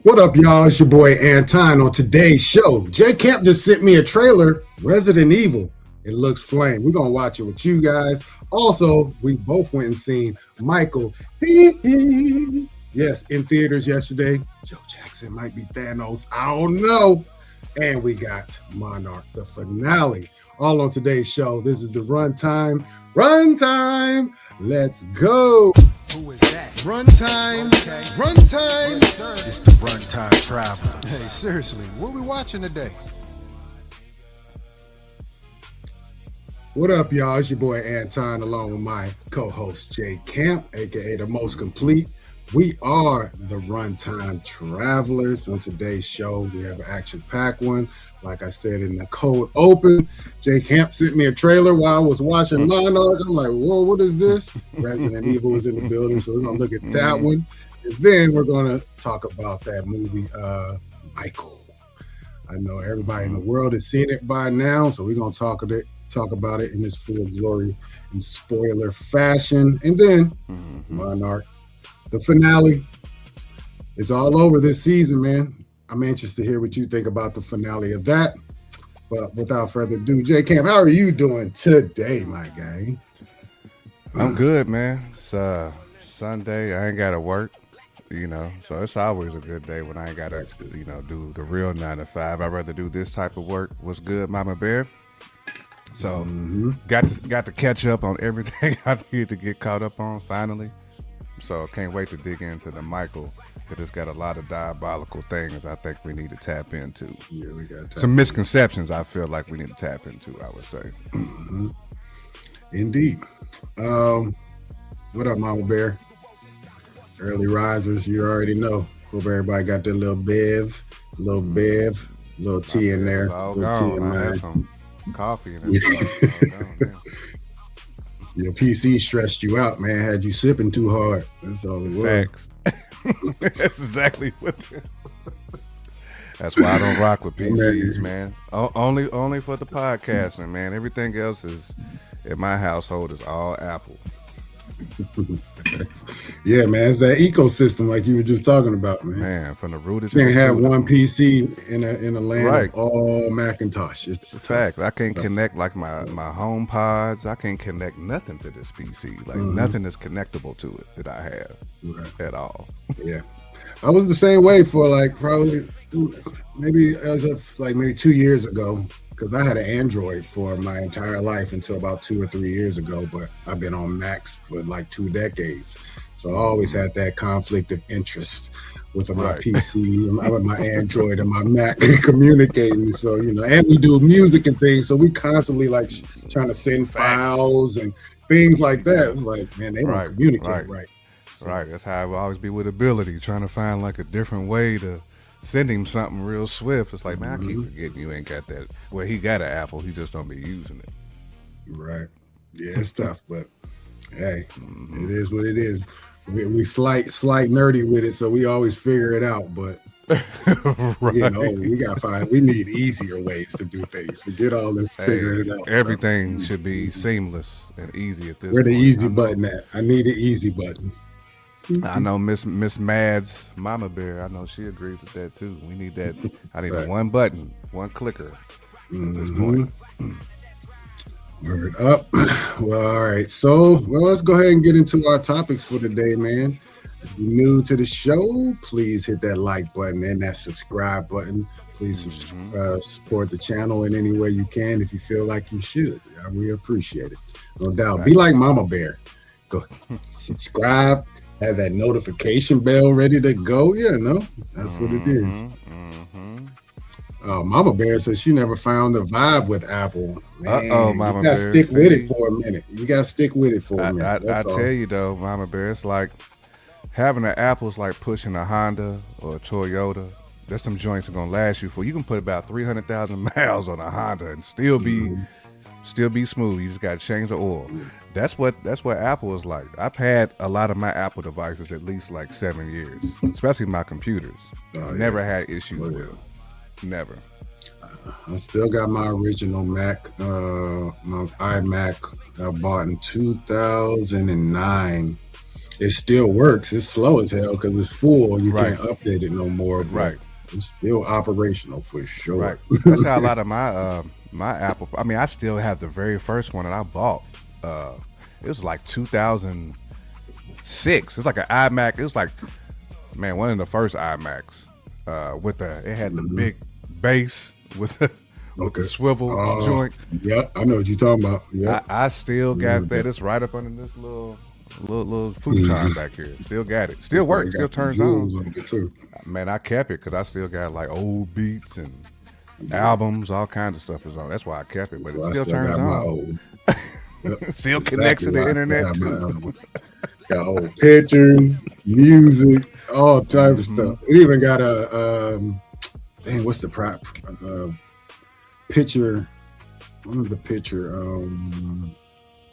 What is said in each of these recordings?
What up, y'all? It's your boy Anton. On today's show, Jay Camp just sent me a trailer, Resident Evil. It looks flame. We're going to watch it with you guys. Also, we both went and seen Michael. Yes, in theaters yesterday. Joe Jackson might be Thanos. I don't know. And we got Monarch, the finale. All on today's show. This is the Runtime. Runtime. Let's go. Who is that? Runtime. Okay. Runtime. Yes, It's the Runtime Travelers. hey, seriously, what are we watching today? What up, y'all? It's your boy Anton, along with my co-host Jay Camp, aka the most complete. We are the Runtime Travelers. On today's show, we have an action-packed one. Like I said in the cold open, Jay Camp sent me a trailer while I was watching Monarch. I'm like, whoa, what is this? Resident Evil was in the building, so we're gonna look at that one, and then we're gonna talk about that movie, Michael. I know everybody in the world has seen it by now, so we're gonna talk about it in its full glory and spoiler fashion, and then Monarch, the finale. It's all over this season, man. I'm anxious to hear what you think about the finale of that. But without further ado, Jay Camp, how are you doing today, my guy? I'm good, man. It's Sunday. I ain't got to work, so it's always a good day when I ain't got to, do the real 9 to 5. I'd rather do this type of work. What's good, Mama Bear? So got to catch up on everything I need to get caught up on finally. So can't wait to dig into the Michael, because it's got a lot of diabolical things I think we need to tap into. Yeah, we got some misconceptions I feel like we need to tap into, I would say. Indeed. What up, Mama Bear? Early risers, you already know. Hope everybody got their little little tea in there. All little tea in gone. I there. had some coffee in it. Your PC stressed you out, man. Had you sipping too hard. That's all it was. Facts. That's exactly what. That's why I don't rock with PCs, man. Only for the podcasting, man. Everything else is in my household is all Apple. Yeah, man. It's that ecosystem like you were just talking about, man. Man, from the rooted. You can't have one PC in a land Right. of all Macintosh. It's a fact. I can't connect like my home pods. I can't connect nothing to this PC. Like nothing is connectable to it that I have at all. Yeah, I was the same way for like probably maybe 2 years ago, because I had an Android for my entire life until about 2 or 3 years ago. But I've been on Macs for like 2 decades, so I always had that conflict of interest with my PC, my Android, and my Mac communicating. So and we do music and things, so we constantly like trying to send files and things like that. It's like, man, they don't communicate right. Right, that's how I will always be with ability, trying to find like a different way to send him something real swift. It's like, man, I keep forgetting you ain't got that. Well, he got an Apple, he just don't be using it. Right. Yeah, it's tough, but hey, it is what it is. We slight nerdy with it, so we always figure it out. But we need easier ways to do things. Forget all this figuring it out. Everything should be seamless and easy at this point. Where the easy button at? I need an easy button. I know Miss Mad's Mama Bear, I know she agrees with that too. We need that. I need one button, one clicker at this point. Word up. Well, all right. So, let's go ahead and get into our topics for today, man. If you're new to the show, please hit that like button and that subscribe button. Please support the channel in any way you can if you feel like you should. We appreciate it. No doubt. Right. Be like Mama Bear. Go subscribe. Have that notification bell ready to go. That's what it is. Mama Bear says she never found the vibe with Apple. Man, Mama you gotta Bear, stick with it for a minute. I tell you though, Mama Bear, it's like having an Apple is like pushing a Honda or a Toyota. There's some joints that are gonna last you you can put about 300,000 miles on a Honda and still be smooth. You just gotta change the oil. That's what Apple is like. I've had a lot of my Apple devices at least like 7 years, especially my computers. Never had issues with it. Never. I still got my original Mac, my iMac I bought in 2009. It still works. It's slow as hell because it's full. You Right. can't update it no more. But Right. it's still operational for sure. Right. That's how a lot of my Apple. I mean, I still have the very first one that I bought. It was like 2006. It's like an iMac. It was like, man, one of the first iMacs. With it had the big base with with the swivel joint. Yeah, I know what you're talking about. Yeah, I still got that. It's right up under this little futon back here. Still got it. Still works. Still turns on. It too. Man, I kept it because I still got like old beats and albums, all kinds of stuff is on. That's why I kept it, but it still turns on. Still connects to the internet too. Got old pictures, music, all type of stuff. It even got a what's the prop? Picture, one of the picture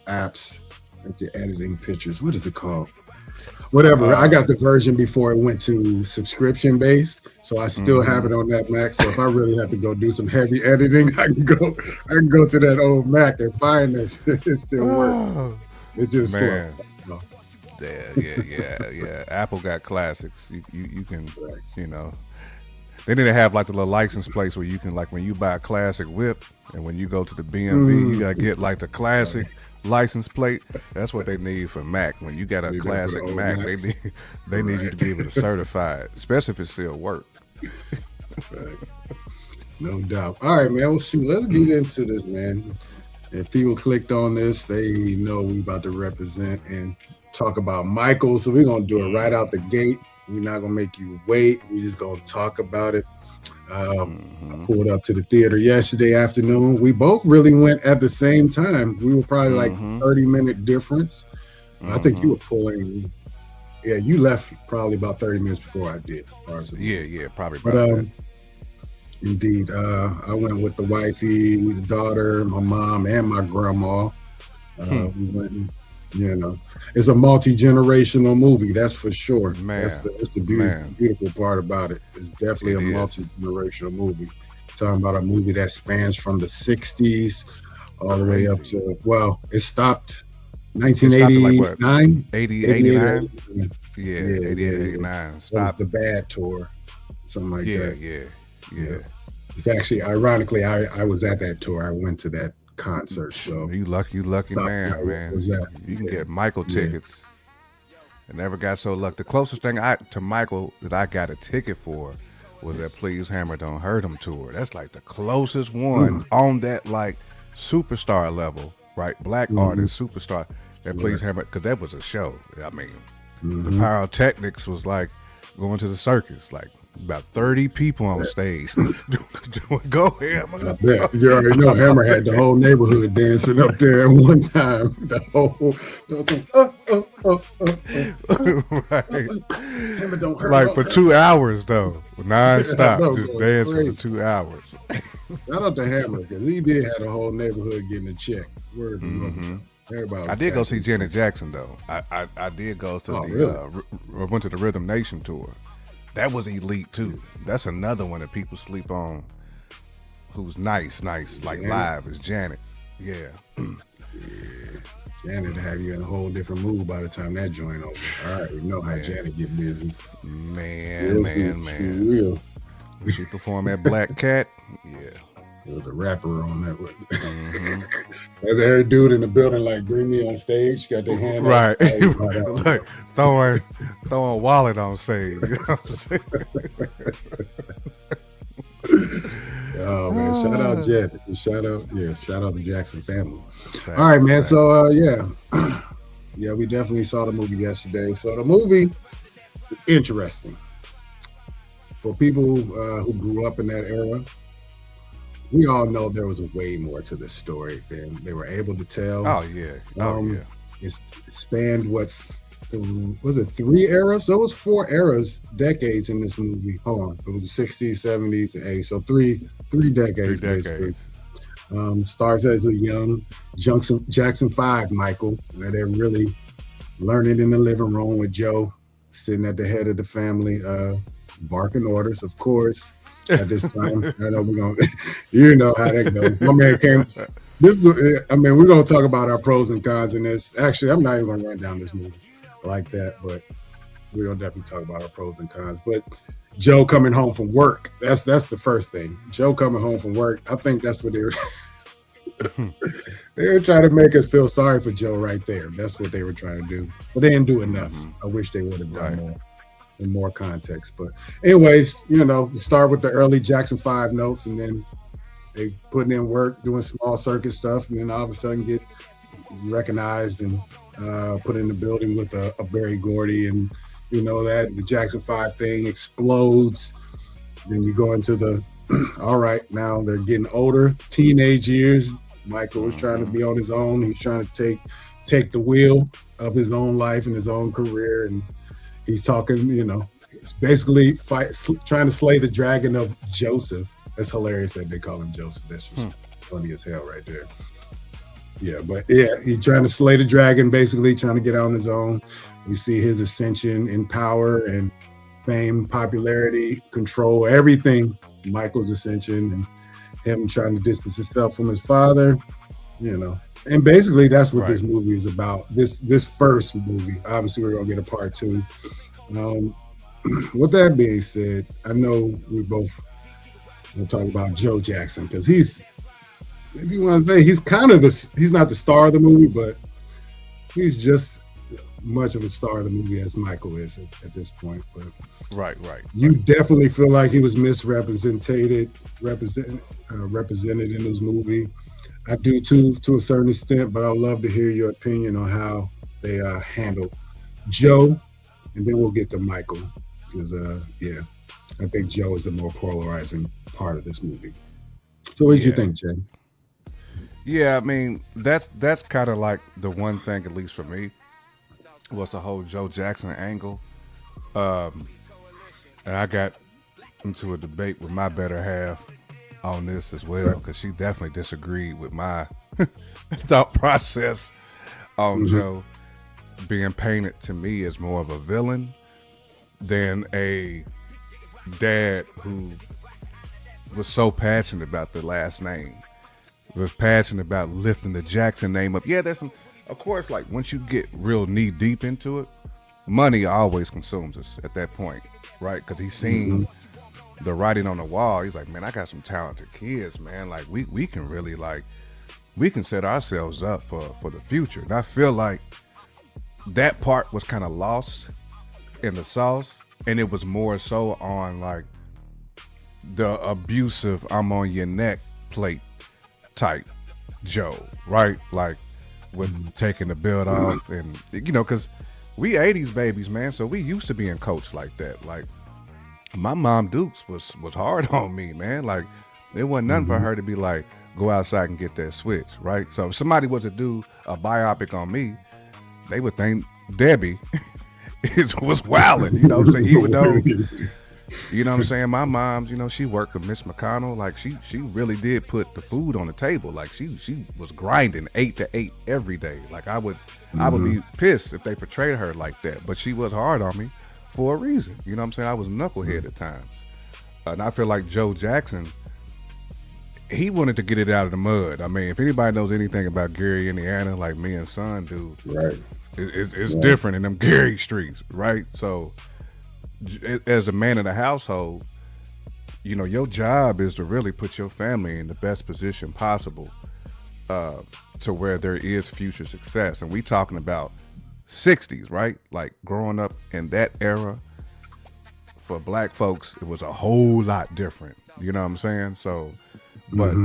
apps that you're editing pictures. What is it called? Whatever. I got the version before it went to subscription based, so I still have it on that Mac. So if I really have to go do some heavy editing, I can go to that old Mac and find this. It still works. It just man. slow. Yeah. Apple got classics. You can, you know. They didn't have like the little license plates where you can, like, when you buy a classic whip and when you go to the BMV, you gotta get like the classic license plate. That's what they need for Mac. When you got a classic Mac, they need you to be able to certify it, especially if it still works. No doubt. All right, man. Well, shoot, let's get into this, man. If people clicked on this, they know we about to represent and talk about Michael. So we're gonna do it right out the gate. We're not gonna make you wait. We're just gonna talk about it. I pulled up to the theater yesterday afternoon. We both really went at the same time. We were probably like 30-minute difference. I think you were pulling. Yeah, you left probably about 30 minutes before I did. Yeah, probably. But indeed, I went with the wifey, the daughter, my mom, and my grandma. We went. It's a multi-generational movie, that's for sure. Man, that's the beautiful part about it. It's definitely a multi-generational movie. Talking about a movie that spans from the 60s all the way up to, well, it stopped 1989? 89? Yeah, 89. It was the Bad Tour, something like that. Yeah. It's actually, ironically, I was at that tour. I went to that concert. So you lucky man. You can get Michael tickets. I never got so lucky. The closest thing to Michael that I got a ticket for was that Please Hammer Don't Hurt Him tour. That's like the closest one on that like superstar level, right? Black artist superstar. That Please Hammer, because that was a show. I mean, the pyrotechnics was like going to the circus, like about 30 people on stage. Go Hammer. I bet. You already know Hammer had the whole neighborhood dancing up there at one time. Right. Hammer don't hurt. Like for 2 hours though, non-stop, just dancing for 2 hours. Shout out to Hammer, because he did have the whole neighborhood getting a check. Word. Everybody. I did go see Janet Jackson though. I did go to went to the Rhythm Nation tour. That was elite too. That's another one that people sleep on. Who's nice, like Janet. Live is Janet. Yeah. Janet have you in a whole different mood by the time that joint over. I already know how Janet get busy. Man. She performed at Black Cat. Yeah. There was a rapper on that one. There's every dude in the building like bring me on stage, got their hand right. Like throwing wallet on stage. You know what I'm saying? Oh man, shout out Jet. Shout out the Jackson family. All right, man. So yeah, we definitely saw the movie yesterday. So the movie, interesting. For people who grew up in that era, we all know there was way more to the story than they were able to tell. Oh yeah. It spanned what was it, 3 eras? So it was 4 decades in this movie. Hold on, it was the 60s, 70s, and 80s. So three decades. Basically. Stars as a young Jackson 5 Michael, where they're really learning in the living room with Joe sitting at the head of the family, barking orders, of course. At this time, I know we're gonna, you know how that goes. My man came. We're gonna talk about our pros and cons in this. Actually, I'm not even gonna run down this movie. like that. But we're gonna definitely talk about our pros and cons. But Joe coming home from work, that's the first thing. Joe coming home from work, I think that's what they were they were trying to make us feel sorry for Joe right there. That's what they were trying to do. But they didn't do enough. I wish they would have done more in more context. But anyways, you know, we start with the early Jackson 5 notes, and then they putting in work, doing small circuit stuff, and then all of a sudden get recognized and put in the building with a Berry Gordy, and you know that the Jackson 5 thing explodes. Then you go into the all right, now they're getting older, teenage years. Michael was trying to be on his own. He's trying to take the wheel of his own life and his own career, and he's talking, you know, it's basically trying to slay the dragon of Joseph. It's hilarious that they call him Joseph. That's just funny as hell right there. Yeah, but yeah, he's trying to slay the dragon, basically trying to get out on his own. We see his ascension in power and fame, popularity, control, everything. Michael's ascension and him trying to distance himself from his father, you know. And basically that's what this movie is about. This first movie. Obviously we're gonna get a part 2. With that being said, I know we both will talk about Joe Jackson, because he's, if you want to say, he's kind of he's not the star of the movie, but he's just much of a star of the movie as Michael is at this point. But you definitely feel like he was represented in this movie. I do too, to a certain extent, but I'd love to hear your opinion on how they handled Joe, and then we'll get to Michael, because I think Joe is the more polarizing part of this movie. So what did you think, Jay? Yeah, I mean, that's kind of like the one thing, at least for me, was the whole Joe Jackson angle. And I got into a debate with my better half on this as well, because she definitely disagreed with my thought process on Joe being painted to me as more of a villain than a dad who was so passionate about the last name, was passionate about lifting the Jackson name up. Yeah, there's some, of course, like once you get real knee deep into it, money always consumes us at that point, right? Because he's seen the writing on the wall. He's like, man, I got some talented kids, man. Like we can really, like, we can set ourselves up for the future. And I feel like that part was kind of lost in the sauce, and it was more so on like the abusive, I'm on your neck plate type Joe, right? Like with taking the belt off, and you know, because we 80s babies, man, so we used to being coached like that. Like my mom Dukes was hard on me, man. Like it wasn't nothing for her to be like, go outside and get that switch, right? So if somebody was to do a biopic on me, they would think Debbie was wilding, you know what I'm saying? Even though, you know what I'm saying, my mom's, you know, she worked with Miss McConnell. Like she really did put the food on the table. Like she was grinding 8 to 8 every day. Like I would be pissed if they portrayed her like that. But she was hard on me for a reason. You know what I'm saying? I was knucklehead at times. And I feel like Joe Jackson, he wanted to get it out of the mud. I mean, if anybody knows anything about Gary, Indiana, like me and son do, right, it's different in them Gary streets, right? So as a man in the household, you know, your job is to really put your family in the best position possible to where there is future success. And we talking about 60s, right? Like growing up in that era, for black folks, it was a whole lot different. You know what I'm saying? So, but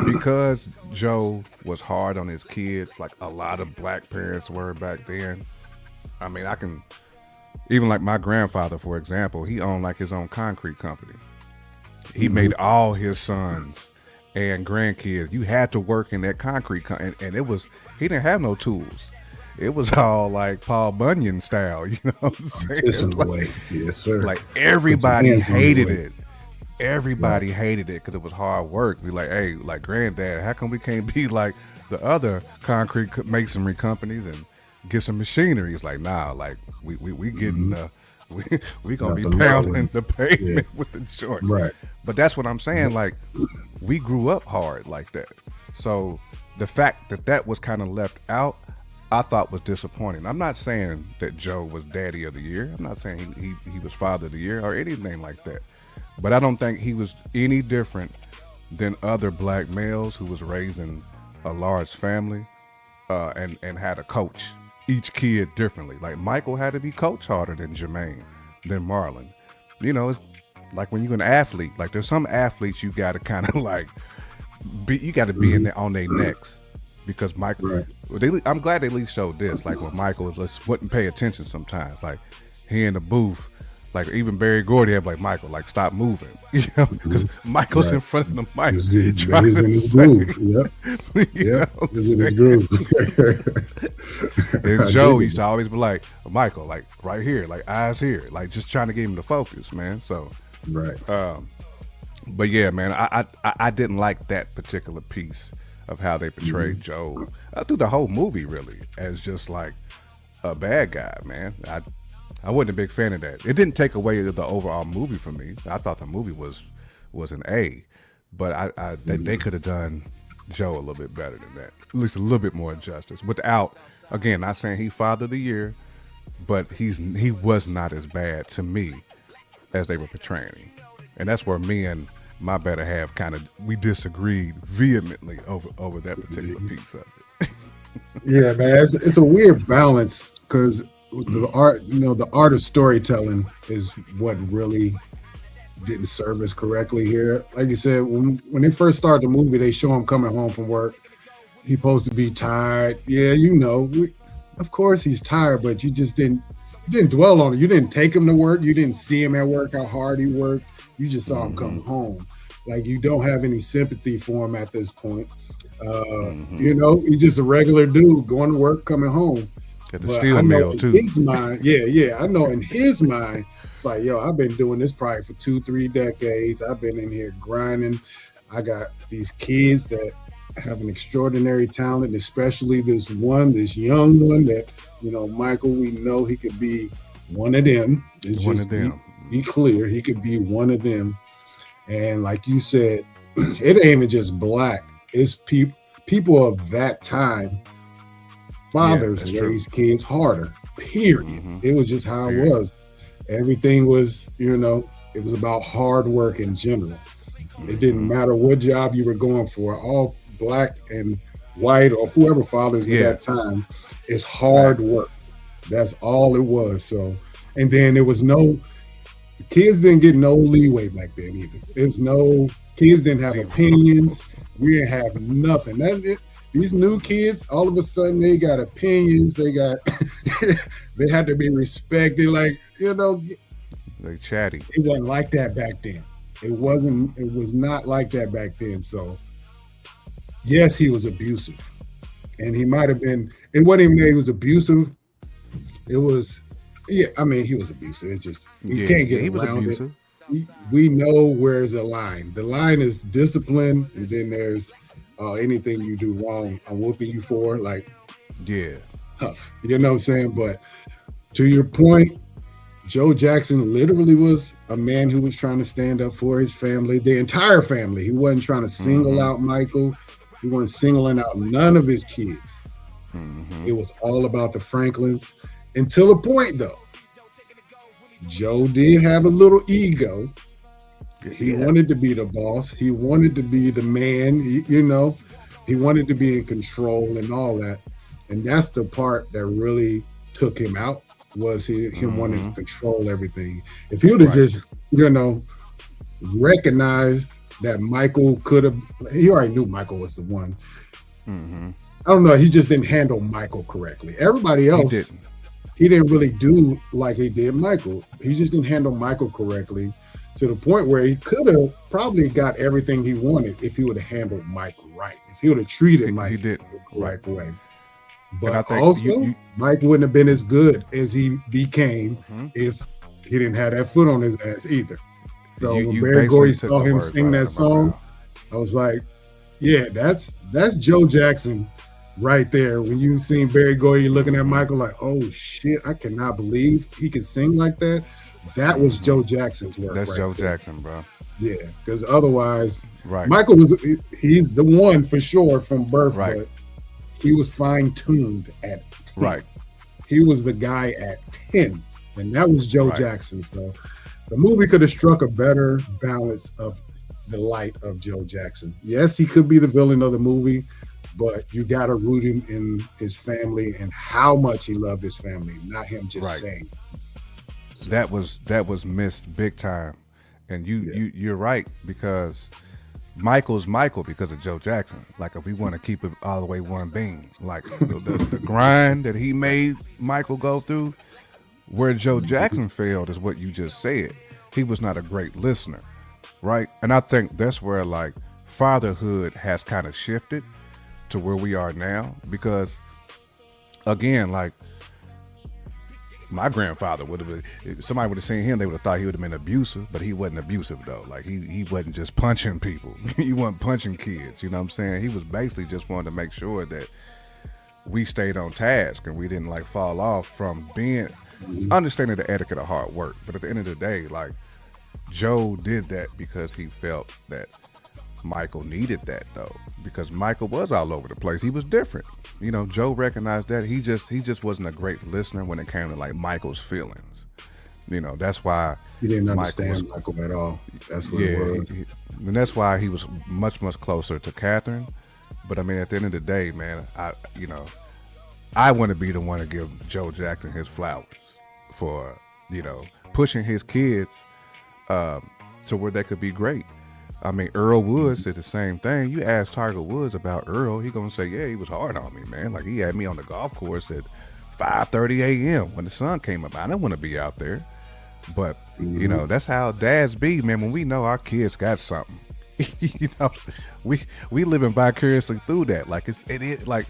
because Joe was hard on his kids, like a lot of black parents were back then. I mean, I can, even like my grandfather, for example, he owned like his own concrete company. He made all his sons and grandkids, you had to work in that concrete and it was, he didn't have no tools. It was all like Paul Bunyan style, you know what I'm saying? Like, yes, sir. Like everybody hated it. Everybody hated it because it was hard work. We like, hey, like granddad, how come we can't be like the other concrete masonry companies and get some machinery? It's like, nah, like we getting we gonna be pounding the pavement with the joint. Right. But that's what I'm saying. Like we grew up hard like that. So the fact that was kind of left out, I thought was disappointing. I'm not saying that Joe was daddy of the year. I'm not saying he was father of the year or anything like that. But I don't think he was any different than other black males who was raising a large family and had a coach each kid differently. Like Michael had to be coached harder than Jermaine, than Marlon. You know, it's like when you're an athlete, like there's some athletes you got to kind of like you got to be in there on their necks. Because Michael, I'm glad they at least showed this. Like when Michael just wouldn't pay attention sometimes. Like he in the booth, like even Barry Gordy had like, Michael, like stop moving, you know, because Michael's in front of the mic. He was in his groove. Yep. He was in his groove. And Joe used to always be like, Michael, like right here, like eyes here, like just trying to get him to focus, man. So, but yeah, man, I didn't like that particular piece of how they portrayed Joe through the whole movie, really, as just like a bad guy, man. I wasn't a big fan of that. It didn't take away the overall movie from me. I thought the movie was an A, but they could have done Joe a little bit better than that, at least a little bit more justice. Without, again, not saying he father of the year, but he was not as bad to me as they were portraying him, and that's where me and my better half we disagreed vehemently over that particular piece of it. Yeah, man, it's a weird balance because the art of storytelling is what really didn't serve us correctly here. Like you said, when they first start the movie, they show him coming home from work. He's supposed to be tired. Yeah, of course he's tired, but you just didn't dwell on it. You didn't take him to work. You didn't see him at work, how hard he worked. You just saw him come home. Like you don't have any sympathy for him at this point. He's just a regular dude going to work, coming home. At the steel mill too. His mind, I know in his mind, like, yo, I've been doing this probably for 2-3 decades. I've been in here grinding. I got these kids that have an extraordinary talent, especially this young one that, Michael, we know he could be one of them. Be clear, he could be one of them. And like you said, it ain't even just black. It's people of that time. Fathers raised kids harder, period. It was just how it was. Everything was, it was about hard work in general. It didn't matter what job you were going for. All black and white or whoever fathers at that time, is hard work. That's all it was. So, and then there was kids didn't get no leeway back then either. Kids didn't have opinions. We didn't have nothing. These new kids, all of a sudden they got opinions. They got, they had to be respected. Like, they chatty. It wasn't like that back then. It was not like that back then. So yes, he was abusive, and he might've been, it wasn't even that he was abusive. It was, he was abusive. It's just, you can't get around it. We know where's the line. The line is discipline, and then there's anything you do wrong, I'm whooping you for. Like, tough. You know what I'm saying? But to your point, Joe Jackson literally was a man who was trying to stand up for his family, the entire family. He wasn't trying to single out Michael. He wasn't singling out none of his kids. It was all about the Franklins. Until a point, though, Joe did have a little ego. He wanted to be the boss. He wanted to be the man. He wanted to be in control and all that. And that's the part that really took him out, was him wanting to control everything. If he would have just, recognized that Michael could have, he already knew Michael was the one. I don't know. He just didn't handle Michael correctly. Everybody else, he didn't really do like he did Michael. He just didn't handle Michael correctly, to the point where he could have probably got everything he wanted if he would have handled Michael right. If he would have treated Mike the correct way. But also, Mike wouldn't have been as good as he became if he didn't have that foot on his ass either. So when Barry Gordy saw him sing that song, I was like, yeah, that's Joe Jackson right there. When you seen Barry Gordy looking at Michael like, oh shit, I cannot believe he can sing like that. That was Joe Jackson's work. That's Joe Jackson, bro. Yeah, because otherwise, Michael he's the one for sure from birth, but he was fine-tuned at Right. He was the guy at 10, and that was Joe Right. Jackson. So the movie could have struck a better balance of the light of Joe Jackson. Yes, he could be the villain of the movie, but you got to root him in his family and how much he loved his family, not him just Right. saying. So, that was missed big time, and you're right, because Michael's Michael because of Joe Jackson. Like, if we want to keep it all the way one being, like the grind that he made Michael go through, where Joe Jackson failed is what you just said. He was not a great listener, right? And I think that's where like fatherhood has kind of shifted to where we are now, because again, like, my grandfather would have, if somebody would have seen him, they would have thought he would have been abusive, but he wasn't abusive though. Like, he wasn't just punching people. He wasn't punching kids, you know what I'm saying? He was basically just wanted to make sure that we stayed on task and we didn't like fall off from being, understanding the etiquette of hard work. But at the end of the day, like, Joe did that because he felt that Michael needed that though, because Michael was all over the place. He was different. You know, Joe recognized that. He just wasn't a great listener when it came to like Michael's feelings. You know, that's why he didn't understand Michael at all. That's what it was. And that's why he was much closer to Catherine. But I mean, at the end of the day, man, I want to be the one to give Joe Jackson his flowers for, you know, pushing his kids to where they could be great. I mean, Earl Woods did the same thing. You ask Tiger Woods about Earl, he gonna say, yeah, he was hard on me, man. Like, he had me on the golf course at 5:30 a.m. when the sun came up. I didn't want to be out there. But, you know, that's how dads be, man. When we know our kids got something, you know, we living vicariously through that. Like, it like,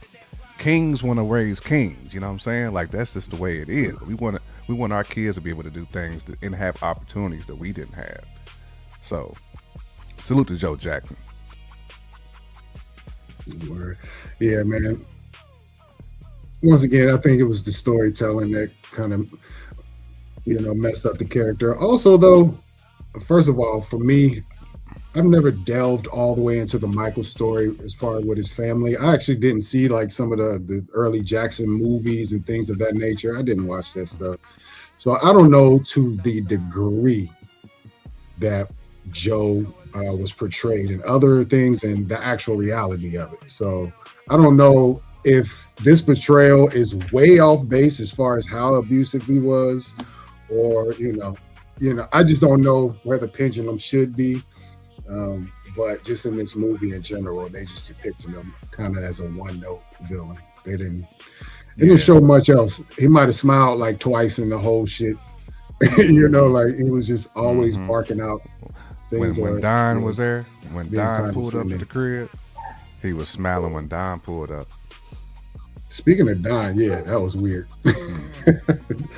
kings want to raise kings, you know what I'm saying? Like, that's just the way it is. We want our kids to be able to do things and have opportunities that we didn't have. So, salute to Joe Jackson. Yeah, man. Once again, I think it was the storytelling that kind of, you know, messed up the character. Also, though, first of all, for me, I've never delved all the way into the Michael story as far as with his family. I actually didn't see like some of the early Jackson movies and things of that nature. I didn't watch that stuff. So I don't know to the degree that Joe was portrayed in other things and the actual reality of it. So I don't know if this portrayal is way off base as far as how abusive he was, or you know, I just don't know where the pendulum should be. But just in this movie in general, they just depicted him kind of as a one-note villain. They didn't show much else. He might have smiled like twice in the whole shit. You know, like he was just always barking out things. When Don was there, when Don pulled up at the crib, he was smiling when Don pulled up. Speaking of Don, yeah, that was weird.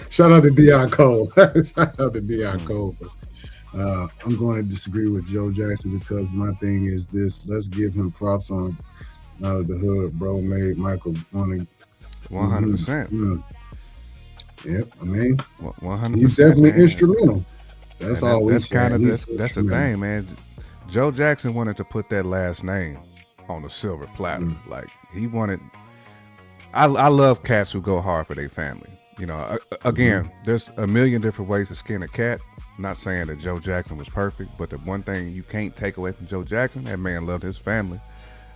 Shout out to Deion Cole. Shout out to Deion Cole. But, I'm going to disagree with Joe Jackson because my thing is this. Let's give him props on Out of the Hood, bro. Made Michael want to 100%. Yep, I mean, 100%. He's definitely instrumental. That's all. That's kind of that's the thing, man. Joe Jackson wanted to put that last name on a silver platter. Like, he wanted. I love cats who go hard for their family. You know, again, there's a million different ways to skin a cat. I'm not saying that Joe Jackson was perfect, but the one thing you can't take away from Joe Jackson, that man loved his family,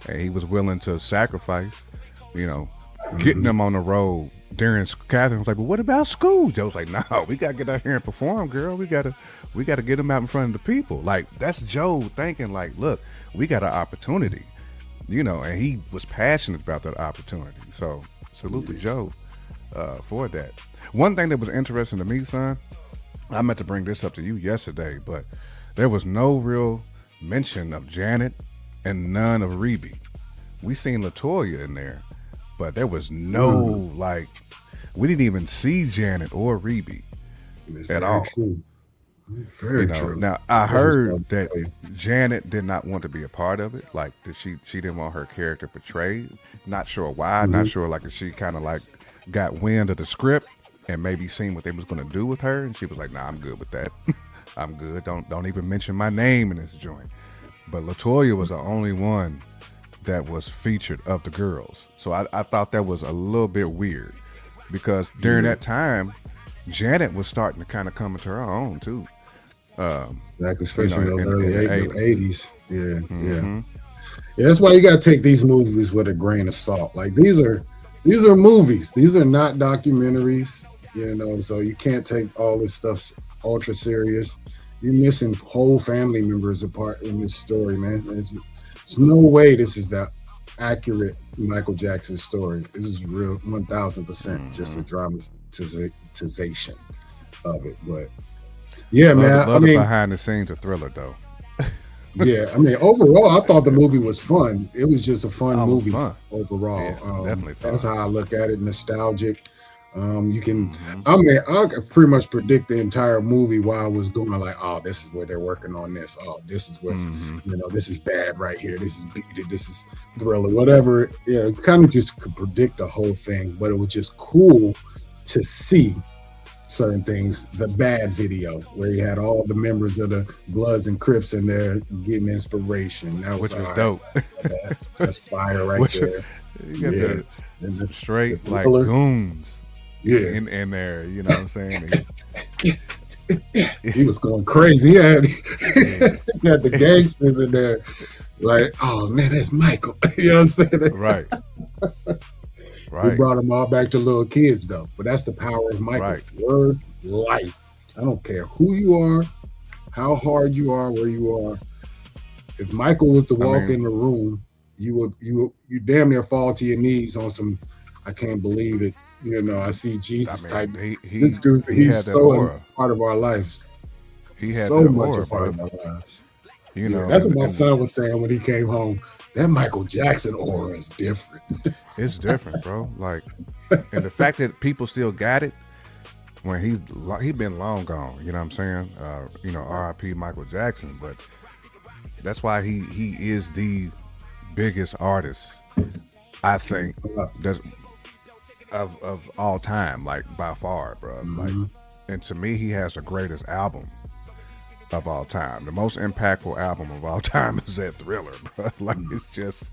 and he was willing to sacrifice. You know, getting them on the road. During Catherine was like, "Well, what about school?" Joe's like, "No, we gotta get out here and perform, girl. We gotta get them out in front of the people." Like, that's Joe thinking, like, look, we got an opportunity, you know, and he was passionate about that opportunity. So salute to Joe for that. One thing that was interesting to me, son, I meant to bring this up to you yesterday, but there was no real mention of Janet and none of Reby. We seen LaToya in there, but there was no, like, we didn't even see Janet or Reby at all. True. Very true. Now, I heard that Janet did not want to be a part of it. Like, that she didn't want her character portrayed. Not sure why. Not sure, like, if she kind of, like, got wind of the script and maybe seen what they was going to do with her. And she was like, nah, I'm good with that. I'm good. Don't even mention my name in this joint. But LaToya was the only one that was featured of the girls. So I thought that was a little bit weird. because during that time, Janet was starting to kind of come into her own too. Exactly, especially in those early 80s. Yeah. Mm-hmm. Yeah, that's why you got to take these movies with a grain of salt. Like these are movies. These are not documentaries, so you can't take all this stuff ultra serious. You're missing whole family members apart in this story, man. There's no way this is the accurate Michael Jackson story. This is real 1000% just a dramatization of it. But yeah, man. Love the behind the scenes of Thriller though. Yeah, I mean, overall, I thought the movie was fun. It was just a fun movie overall. Yeah, definitely fun. That's how I look at it. Nostalgic. You can. I mean, I could pretty much predict the entire movie while I was going like, oh, this is where they're working on this. Oh, this is what's this is bad right here. This is beat. This is Thriller. Whatever. Yeah, kind of just could predict the whole thing, but it was just cool to see certain things. The bad video where you had all the members of the Bloods and Crips in there getting inspiration. That was dope. That's fire right there. You got the straight like goons. Yeah, in there, you know what I'm saying? He was going crazy. He had the gangsters in there, like, oh man, that's Michael. You know what I'm saying? Right. We brought them all back to little kids, though. But that's the power of Michael. Right. Word life. I don't care who you are, how hard you are, where you are. If Michael was to walk in the room, you damn near fall to your knees on some. I can't believe it. I see Jesus type. This dude, he's so part of our lives. He had so that much aura, a part of our lives. That's what my son was saying when he came home. That Michael Jackson aura is different. It's different, bro. Like, and the fact that people still got it when he's been long gone. You know what I'm saying? R.I.P. Michael Jackson, but that's why he is the biggest artist, I think, that's of all time, like by far, bro. Like, and to me, he has the greatest album of all time. The most impactful album of all time is that Thriller, bro. Like, it's just,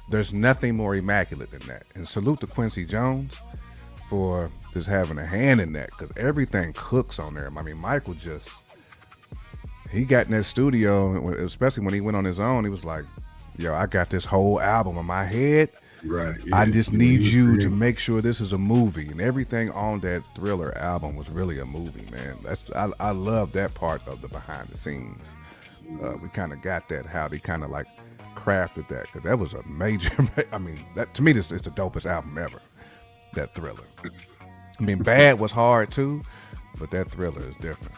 there's nothing more immaculate than that. And salute to Quincy Jones for just having a hand in that, because everything cooks on there. I mean, Michael he got in that studio, especially when he went on his own, he was like, yo, I got this whole album in my head. Right. Yeah. I just need you to make sure this is a movie, and everything on that Thriller album was really a movie, man. I love that part of the behind the scenes. We kind of got that, how they kind of like crafted that, because that was a major. I mean, that to me, this is the dopest album ever. That Thriller. I mean, Bad was hard too, but that Thriller is different.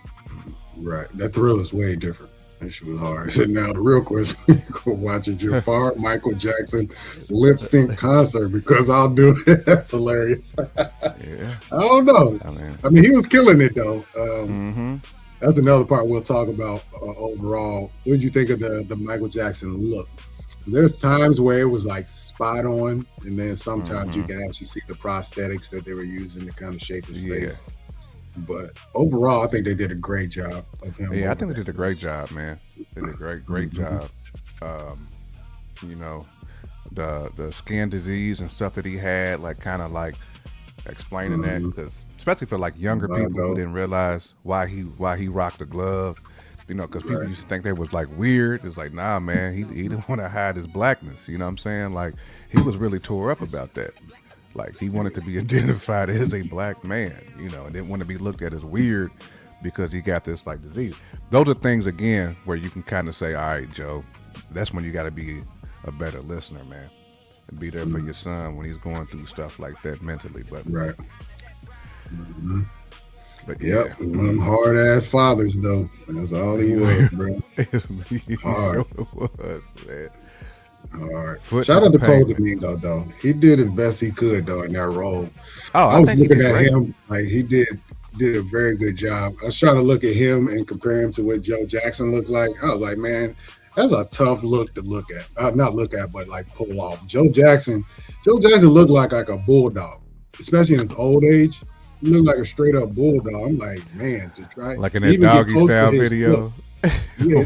Right. That Thriller is way different. That shit was hard. So now the real question, you go watch a Jaafar Michael Jackson lip sync concert, because I'll do it. That's hilarious. Yeah. I don't know. I mean, he was killing it though. That's another part we'll talk about overall. What did you think of the Michael Jackson look? There's times where it was like spot on, and then sometimes you can actually see the prosthetics that they were using to kind of shape his face. But overall, I think they did a great job of him. Yeah, I think they did a great job, man. They did a great job. The skin disease and stuff that he had, like kind of like explaining that, because especially for like younger people who didn't realize why he rocked the glove. Because people used to think they was like weird. It's like, nah, man, he didn't want to hide his blackness. You know what I'm saying? Like, he was really tore up about that. Like, he wanted to be identified as a black man, and didn't want to be looked at as weird because he got this like disease. Those are things, again, where you can kind of say, all right, Joe, that's when you got to be a better listener, man, and be there for your son when he's going through stuff like that mentally. But right. But yep, one of them hard ass fathers though. That's all he was, bro. Hard. It was, man. All right. Shout out to Cole Domingo though. He did his best he could though in that role. I was looking at him like he did a very good job. I was trying to look at him and compare him to what Joe Jackson looked like. I was like, man, that's a tough look to look at. Not look at, but like pull off. Joe Jackson looked like a bulldog, especially in his old age. He looked like a straight up bulldog. I'm like, man, to try like in that doggy style video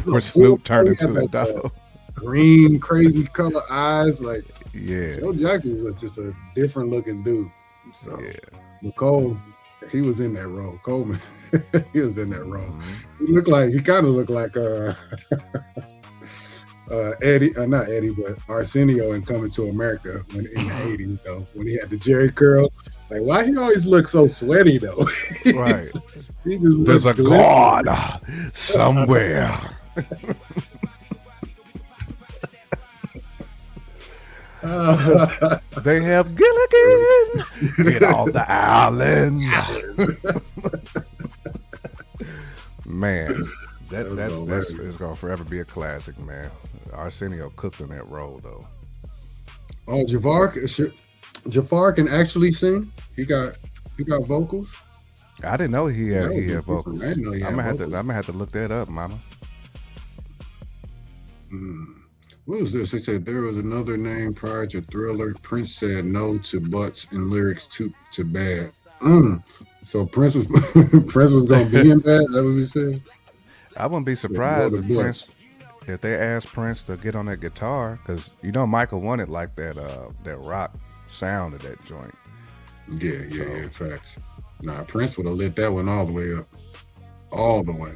where Snoop turned into a dog. Green, crazy color eyes, like yeah. Joe Jackson is just a different looking dude. So But Cole, he was in that role. Coleman, he was in that role. Mm-hmm. He kind of looked like Eddie, not Eddie, but Arsenio in Coming to America in the 80s, though, when he had the Jerry curl. Like, why he always look so sweaty, though? Right. He just There's a God somewhere. They have Gilligan. Get off the island. Man, that's it's gonna forever be a classic, man. Arsenio cooked in that role, though. Oh, Jaafar can actually sing. He got vocals. I didn't know he had vocals. I didn't know he had I'm gonna have to look that up, mama. What was this? They said there was another name prior to Thriller. Prince said no to butts and lyrics too bad. So Prince was gonna be in Bad. That what we said? I wouldn't be surprised if they asked Prince to get on that guitar, because Michael wanted like that rock sound of that joint. Yeah, facts. Nah, Prince would have lit that one all the way up. All the way.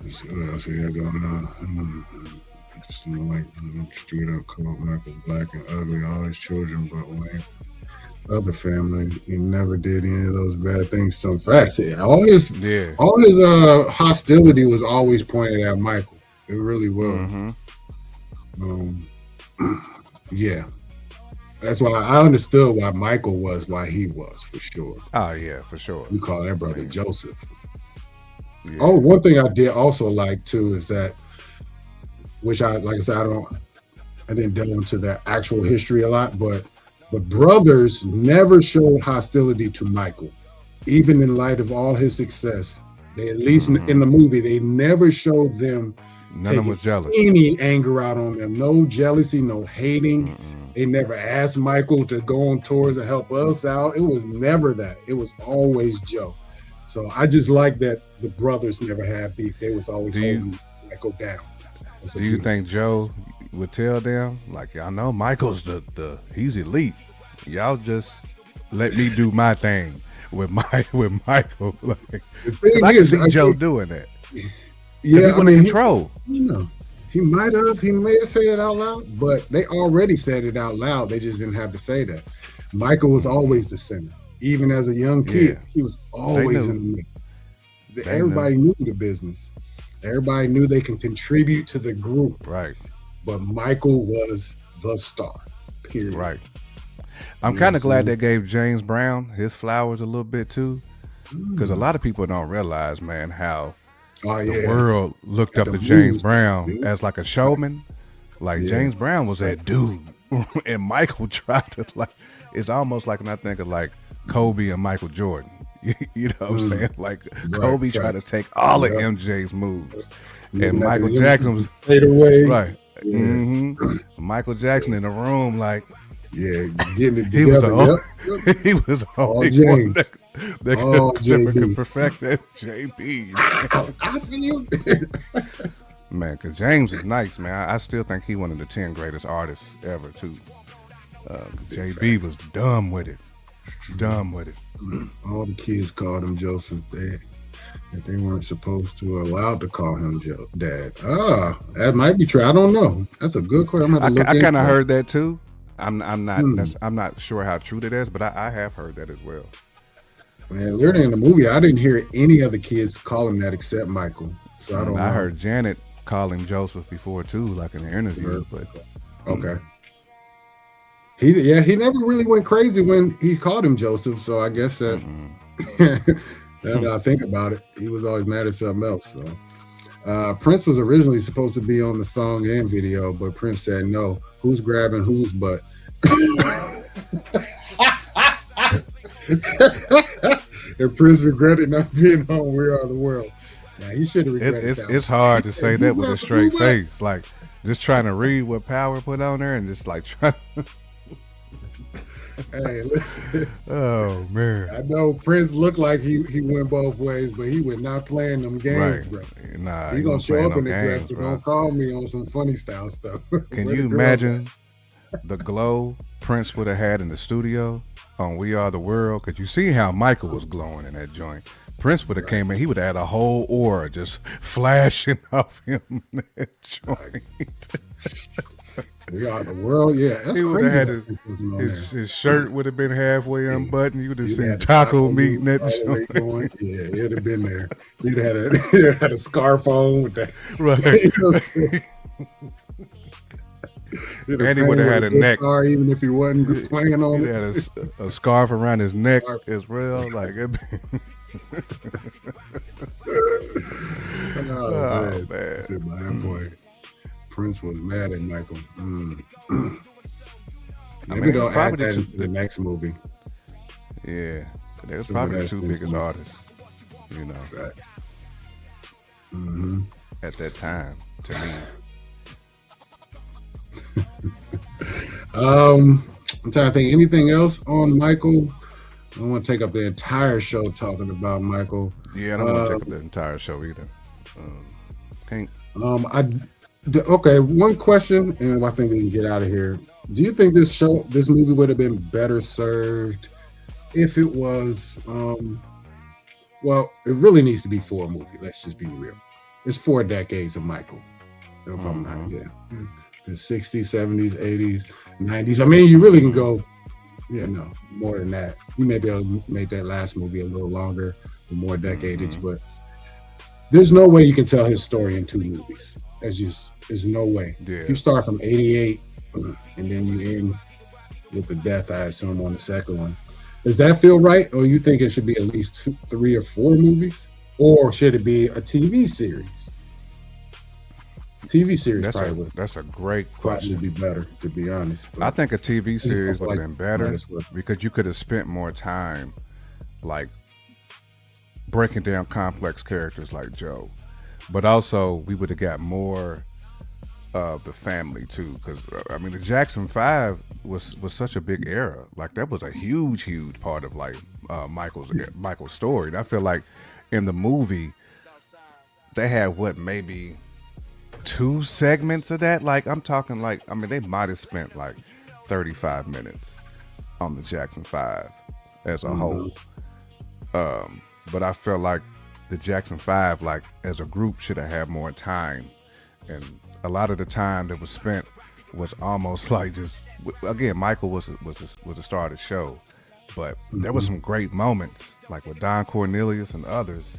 Let's see what else we got going on. Just like straight up called Michael black and ugly, all his children but white. Other family, he never did any of those bad things to him. Facts. All his hostility was always pointed at Michael. It really was. Yeah. That's why I understood why Michael was he was, for sure. Oh yeah, for sure. We call that brother Joseph. Yeah. Oh, one thing I did also like too is that, which I said, I didn't delve into that actual history a lot, but the brothers never showed hostility to Michael, even in light of all his success. They, at least in the movie, they never showed them None of them was jealous. Any anger out on them. No jealousy, no hating. They never asked Michael to go on tours and help us out. It was never that. It was always Joe. So I just like that the brothers never had beef. They was always holding Michael down. Do you think Joe would tell them, like, y'all know Michael's he's elite. Y'all just let me do my thing with Michael. Like, I can see Joe doing that. Yeah, I mean, control. He may have said it out loud, but they already said it out loud. They just didn't have to say that. Michael was always the center. Even as a young kid, he was always in the middle. Everybody knew the business. Everybody knew they can contribute to the group. Right. But Michael was the star. Period. Right. I'm kind of glad they gave James Brown his flowers a little bit too, because a lot of people don't realize, man, how the world looked up to James Brown as like a showman. Like James Brown was that dude, and Michael tried to it's almost like when I think of like Kobe and Michael Jordan. You know what I'm saying? Like Kobe tried to take all of MJ's moves, and Michael Jackson was fade away. Right. Yeah. Michael Jackson in the room, like getting it together. He was the only one that could perfect that JB. I feel man, because James is nice, man. I still think he one of the 10 greatest artists ever too. JB was dumb with it. All the kids called him Joseph. They weren't supposed to allowed to call him Dad. That might be true. I don't know. That's a good question. I kind of heard that too. I'm not sure how true that is, but I have heard that as well. Man, literally in the movie, I didn't hear any other kids call him that except Michael. So I don't know. I heard Janet call him Joseph before too, like in the interview. But okay. He never really went crazy when he called him Joseph. So I guess that now that I think about it, he was always mad at something else. So Prince was originally supposed to be on the song and video, but Prince said no. Who's grabbing whose butt? And Prince regretted not being on We Are the World. Now he should have regretted that. It's hard to say that with a straight face, like just trying to read what Power put on there and just like trying. Hey, listen. Oh man. I know Prince looked like he went both ways, but he was not playing them games, bro. Nah, he gonna show up in the dress, but don't call me on some funny style stuff. Can you imagine the glow Prince would have had in the studio on We Are the World, because you see how Michael was glowing in that joint. Prince would have came in, he would have had a whole aura just flashing off him in that joint. We Are the World, yeah. That's he would have had his shirt would have been halfway unbuttoned. You would have seen taco meat in that joint. Yeah, it'd have been there. You'd have had a scarf on with that. Right. And he would have had a neck. Scar, even if he wasn't playing on it. He had a scarf around his neck as well. Like it. Oh, man. That boy. Prince was mad at Michael. Maybe they'll add that in the next movie. Yeah. They was probably the two biggest artists, you know. Mm-hmm. At that time, to me. I'm trying to think anything else on Michael. I don't want to take up the entire show talking about Michael. Yeah, I don't want to take up the entire show either. Okay, one question, and I think we can get out of here. Do you think this movie would have been better served if it was? Well, it really needs to be for a movie. Let's just be real. It's 4 decades of Michael. If I'm not, the 60s, 70s, 80s, 90s. I mean, you really can go, more than that. You may be able to make that last movie a little longer, more decadage, but there's no way you can tell his story in 2 movies. There's no way. Yeah. If you start from 88 and then you end with the death, I assume, on the second one, does that feel right? Or you think it should be at least 2, 3, or 4 movies? Or should it be a TV series? TV series that's a great question. Probably be better, to be honest. I think a TV series would have been better because you could have spent more time like breaking down complex characters like Joe, but also we would have got more of the family too. Because I mean, the Jackson 5 was such a big era. Like that was a huge part of like Michael's story. And I feel like in the movie they had maybe 2 segments of that. Like I'm talking like, I mean, they might have spent like 35 minutes on the Jackson 5 as a whole. But I felt like the Jackson 5, like as a group, should have had more time. And a lot of the time that was spent was almost like just, again, Michael was the star of the show, but there was some great moments like with Don Cornelius and others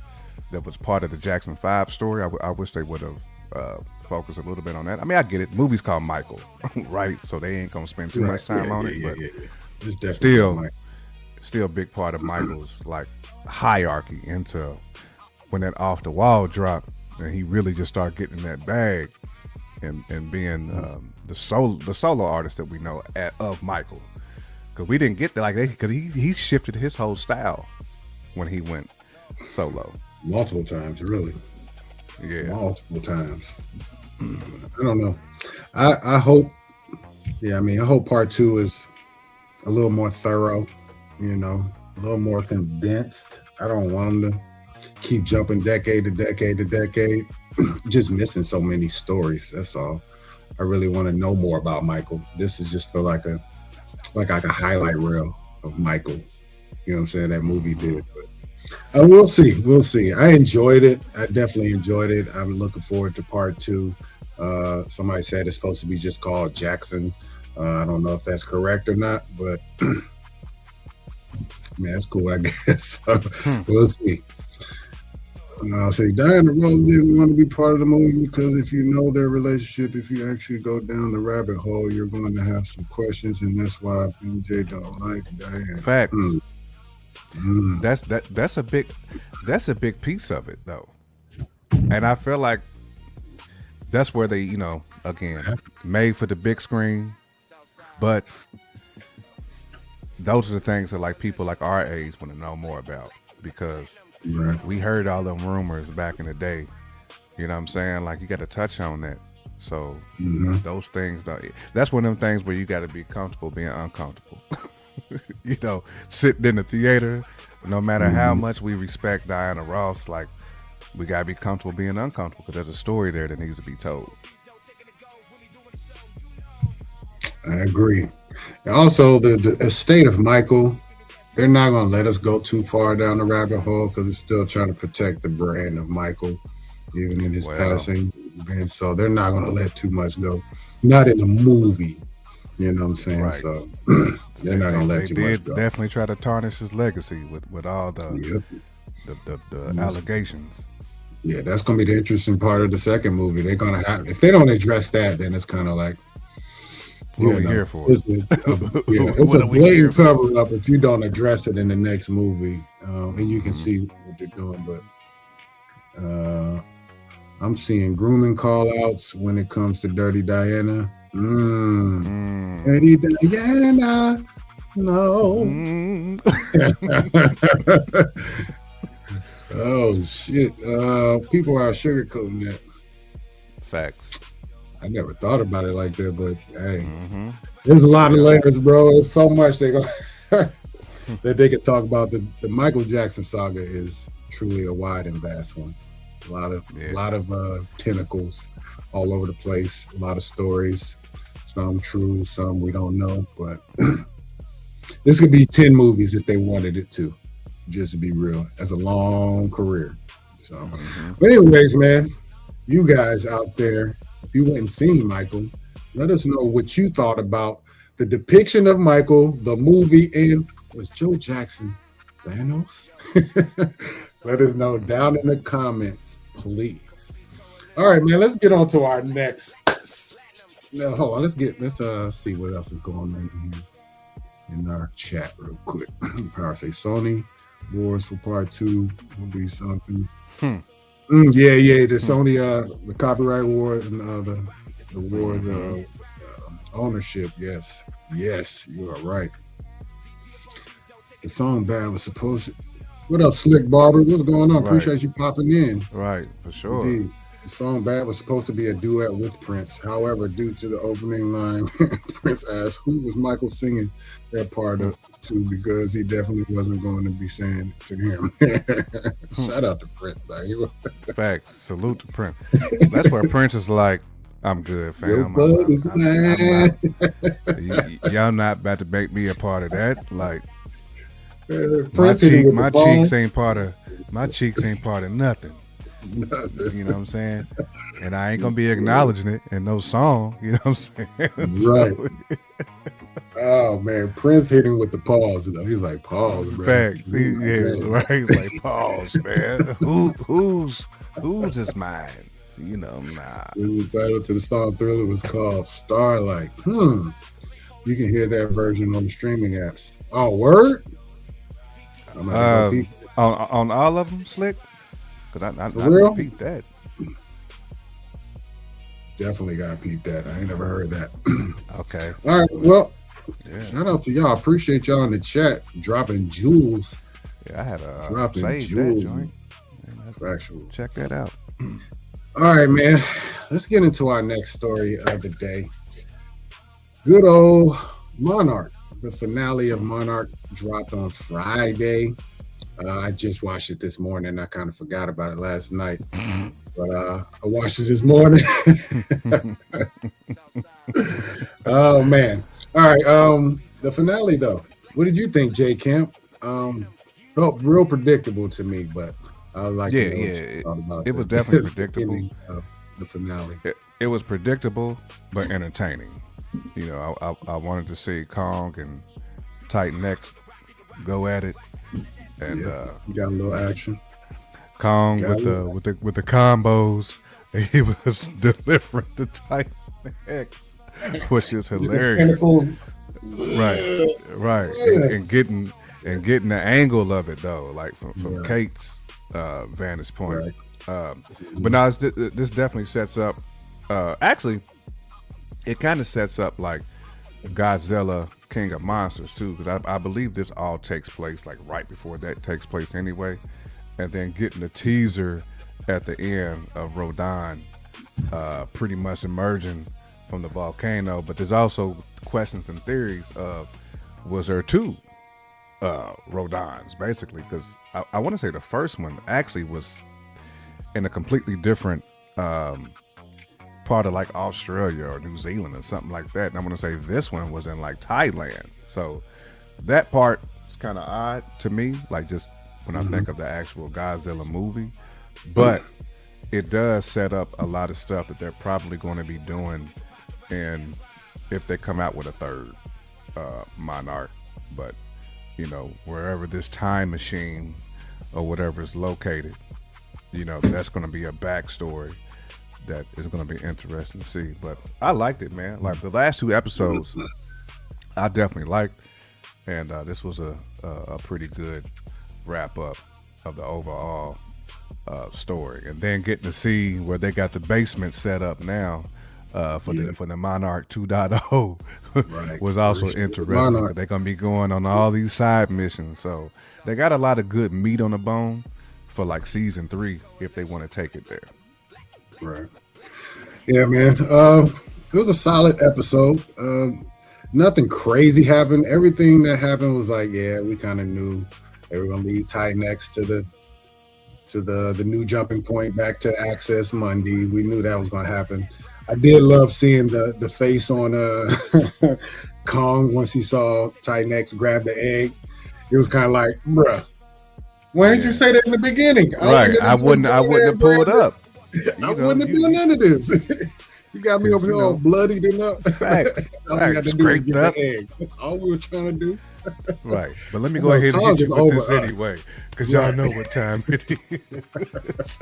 that was part of the Jackson 5 story. I wish they would have focused a little bit on that. I mean, I get it. Movie's called Michael, right? So they ain't gonna spend too much time on it, but still a big part of Michael's like hierarchy into when that Off the Wall dropped and he really just started getting in that bag and being the solo artist that we know of Michael. Because we didn't get that because he shifted his whole style when he went solo. Multiple times, really. Yeah. Multiple times. I don't know. I hope, I hope part 2 is a little more thorough, a little more condensed. I don't want them to keep jumping decade to decade to decade, just missing so many stories. That's all. I really want to know more about Michael. This is just feel like a highlight reel of Michael. You know what I'm saying? That movie did, but we'll see. We'll see. I enjoyed it. I definitely enjoyed it. I'm looking forward to part 2. Somebody said it's supposed to be just called Jackson. I don't know if that's correct or not, but man, that's cool, I guess. We'll see. I'll say Diana Ross didn't want to be part of the movie because if you know their relationship, if you actually go down the rabbit hole, you're going to have some questions, and that's why MJ don't like Diana. Facts. That's a big piece of it though, and I feel like that's where they, again, made for the big screen, but those are the things that like people like our age want to know more about because we heard all them rumors back in the day. You know what I'm saying? Like you got to touch on that. So those things, that's one of them things where you got to be comfortable being uncomfortable. Sitting in the theater, no matter how much we respect Diana Ross, like we got to be comfortable being uncomfortable because there's a story there that needs to be told. I agree. And also the estate of Michael, they're not going to let us go too far down the rabbit hole because it's still trying to protect the brand of Michael, even in his passing. And so they're not going to let too much go. Not in a movie, you know what I'm saying? Right. So they're not going to let too much go. They definitely try to tarnish his legacy with all the allegations. Yeah, that's going to be the interesting part of the second movie. They're going to have, if they don't address that, then it's kind of like, what are we here for? It's a blatant cover up if you don't address it in the next movie, and you can see what they're doing. But I'm seeing grooming call outs when it comes to Dirty Diana. Dirty Diana, no. Oh shit! People are sugarcoating that. Facts. I never thought about it like that, but hey, there's a lot of layers, bro. There's so much they go that they could talk about. The Michael Jackson saga is truly a wide and vast one. A lot of tentacles all over the place. A lot of stories, some true, some we don't know. But this could be 10 movies if they wanted it to. Just to be real, that's a long career. So, but anyways, man, you guys out there. If you went and seen Michael, let us know what you thought about the depiction of Michael, the movie, and was Joe Jackson Thanos? Let us know down in the comments, please. All right, man, let's get on to our next. No, hold on, let's see what else is going on here in our chat real quick. Power say Sony Wars for Part 2 will be something. The Sony, the copyright war and the war, the ownership. Yes, you are right. The song "Bad" was supposed to. What up, Slick Barber? What's going on? Right. Appreciate you popping in. Right, for sure. Indeed. The song "Bad" was supposed to be a duet with Prince. However, due to the opening line, Prince asked who was Michael singing that part of to, because he definitely wasn't going to be saying to him. Shout out to Prince, though. Facts. Salute to Prince. That's where Prince is like, I'm good, fam. Y'all not about to make me a part of that. Like, my cheeks ain't part of nothing. You know what I'm saying? And I ain't gonna be acknowledging it in no song. You know what I'm saying? Right. Oh man, Prince hit him with the pause though. He's like, pause, bro. Facts. Right. He's like, pause, man. Who's his mind? You know, nah. The title to the song Thriller was called Starlight. You can hear that version on the streaming apps. Oh, word? On all of them, Slick? Because I peeped that. Definitely got to peep that. I ain't never heard that. Okay. All right. Well, shout out to y'all. Appreciate y'all in the chat dropping jewels. Yeah, I had a dropping jewels. That joint. Factual. Check that out. All right, man. Let's get into our next story of the day. Good old Monarch. The finale of Monarch dropped on Friday. I just watched it this morning. I kind of forgot about it last night, but I watched it this morning. Oh man! All right. The finale though. What did you think, J Camp? Felt real predictable to me, but I like it was definitely predictable. The finale. It was predictable, but entertaining. You know, I wanted to see Kong and Titan X go at it. And you got a little action. Kong with the combos, he was delivering the Titan X, which is hilarious. Right, and getting the angle of it though, like from Kate's vantage point. Right. But now this definitely sets up. Actually, it kind of sets up like Godzilla King of Monsters too, because I believe this all takes place like right before that takes place anyway, and then getting the teaser at the end of Rodan pretty much emerging from the volcano. But there's also questions and theories of, was there two Rodans basically, because I want to say the first one actually was in a completely different part of like Australia or New Zealand or something like that. And I'm going to say this one was in like Thailand. So that part is kind of odd to me, like just when I think of the actual Godzilla movie. But it does set up a lot of stuff that they're probably going to be doing, and if they come out with a third Monarch. But wherever this time machine or whatever is located, that's going to be a backstory that is going to be interesting to see. But I liked it, man. Like the last 2 episodes, I definitely liked, and this was a pretty good wrap up of the overall story. And then getting to see where they got the basement set up now for the Monarch 2.0 was also interesting. They're gonna be going on all these side missions, so they got a lot of good meat on the bone for like season 3 if they want to take it there. Right. Yeah, man. It was a solid episode. Nothing crazy happened. Everything that happened was like, yeah, we kind of knew they were gonna lead Titan-X to the new jumping point back to Access Monday. We knew that was gonna happen. I did love seeing the face on Kong once he saw Titan-X grab the egg. It was kind of like, bruh, why didn't you say that in the beginning? I wouldn't have pulled up. I wouldn't have done none of this. You got me over here all bloodied and up. Fact. Scraped up. That's all we were trying to do. Right. But let me go ahead and hit you with this anyway, because y'all know what time it is.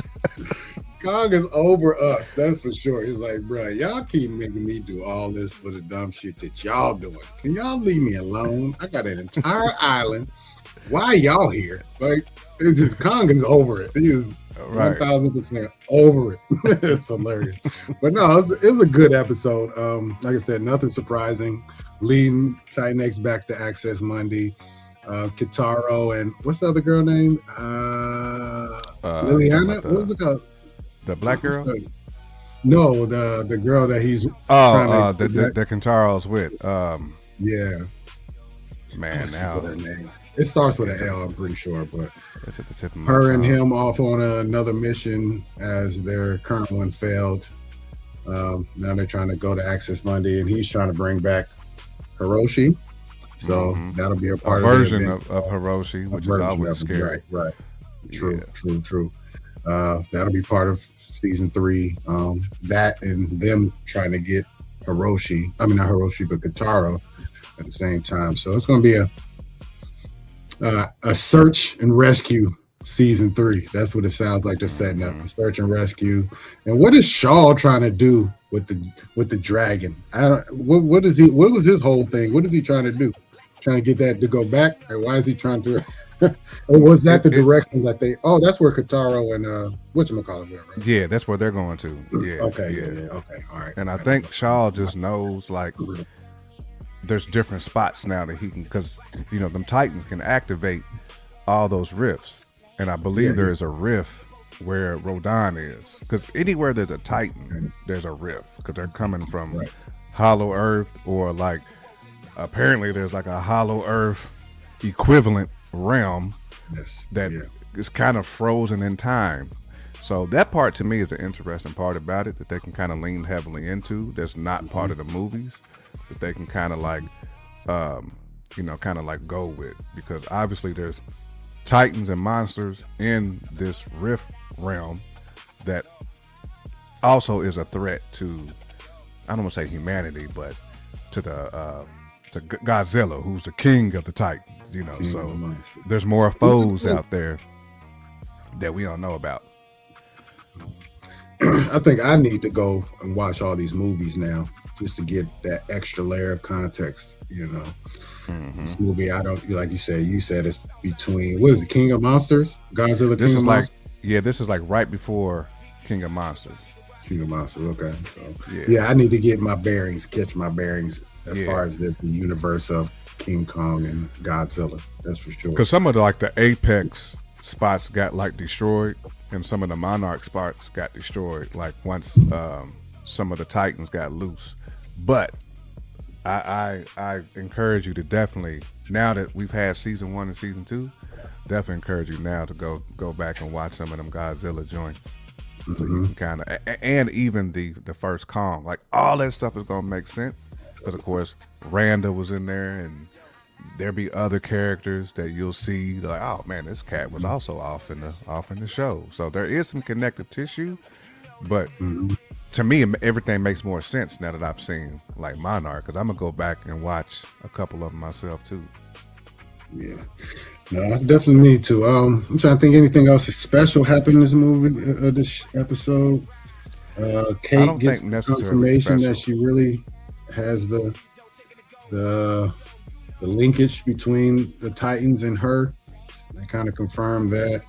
Kong is over us, that's for sure. He's like, bro, y'all keep making me do all this for the dumb shit that y'all doing. Can y'all leave me alone? I got an entire island. Why y'all here? Like, it's just Kong is over it. He is 1,000% over it. It's hilarious. But no, it was a good episode. Like I said, nothing surprising. Leading Titan-X back to Access Monday. Kitaro and what's the other girl name? Liliana? What was it called? The black girl? No, the girl that he's trying to that Kentaro's with. Yeah. Man, now her name. It starts with an L, I'm pretty sure, but it's at the tip of my her and tongue. him off on another mission as their current one failed. Now they're trying to go to Access Monday, and he's trying to bring back Hiroshi. So that'll be a part of version of Hiroshi, which is always scary. Right. True. That'll be part of season 3. That and them trying to get Hiroshi. I mean, not Hiroshi, but Kitaro at the same time. So it's going to be a search and rescue season 3. That's what it sounds like they're setting up. A search and rescue. And what is Shaw trying to do with the dragon? What was his whole thing? What is he trying to do? Trying to get that to go back? Like, why is he trying to or was that the direction that that's where Kitaro and whatchamacallit went, right? Yeah, that's where they're going to. Yeah. Okay, all right. And I think Shaw just knows like there's different spots now that he can, because them Titans can activate all those rifts, and I believe there is a rift where Rodan is, because anywhere there's a Titan there's a rift, because they're coming from Hollow Earth, or like apparently there's like a Hollow Earth equivalent realm that is kind of frozen in time. So that part to me is the interesting part about it, that they can kind of lean heavily into, that's not part of the movies, that they can kind of like go with, because obviously there's Titans and monsters in this rift realm that also is a threat to, I don't want to say humanity, but to to Godzilla, who's the king of the Titans. So there's more foes out there that we don't know about. I think I need to go and watch all these movies now, just to get that extra layer of context. This movie, I don't, like you said it's between, what is it, King of Monsters? Godzilla King of Monsters? This is like right before King of Monsters. King of Monsters, okay. So, I need to get my bearings, catch my bearings as far as the universe of King Kong and Godzilla. That's for sure. Because some of the apex spots got destroyed, and some of the Monarch spots got destroyed once some of the Titans got loose. But I encourage you to definitely, now that we've had season 1 and season 2, definitely encourage you now to go back and watch some of them Godzilla joints. So you can kind of, and even the first Kong, all that stuff is gonna make sense, because of course Randa was in there, and There be other characters that you'll see like, oh man, this cat was also off in the show. So there is some connective tissue, but to me, everything makes more sense now that I've seen like Monarch, because I'm gonna go back and watch a couple of them myself too. Yeah, no, I definitely need to. I'm trying to think anything else special happened in this movie, this episode. Kate gets confirmation that she really has the linkage between the Titans and her. They kind of confirmed that.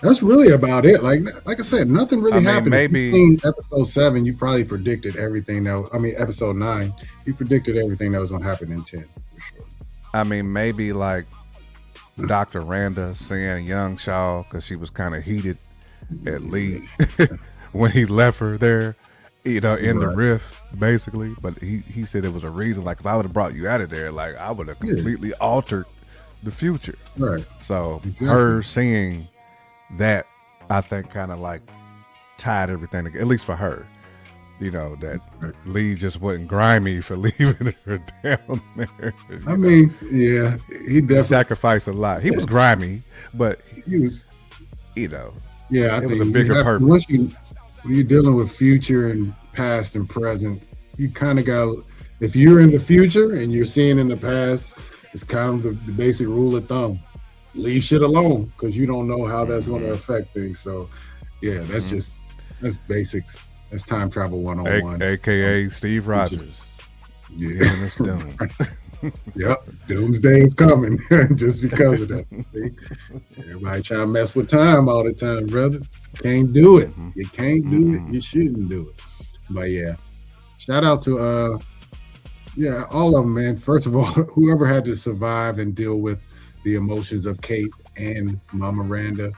That's really about it. Like I said, nothing really happened. Maybe if you've seen episode 7, you probably predicted everything. Episode 9, you predicted everything that was going to happen in 10 for sure. I mean, maybe like Dr. Randa seeing young Shaw because she was kind of heated at Lee when he left her there, in the rift, basically. But he said it was a reason. Like, if I would have brought you out of there, like, I would have completely altered the future. Right. So her seeing that, I think, kind of like tied everything together, at least for her. That Lee just wasn't grimy for leaving her down there. I mean, yeah, he definitely sacrificed a lot. He was grimy, but he was, yeah, I it think was a bigger purpose. Once when you're dealing with future and past and present, you kind of got. If you're in the future and you're seeing in the past, it's kind of the basic rule of thumb: leave shit alone because you don't know how that's going to affect things. So, yeah, that's that's basics. That's time travel 101. AKA Steve Rogers. Yeah. Doom. Yep. Doomsday is coming just because of that. See? Everybody trying to mess with time all the time, brother. Can't do it. You can't do it. You shouldn't do it. But yeah. Shout out to all of them, man. First of all, whoever had to survive and deal with the emotions of Kate and Mama Randa,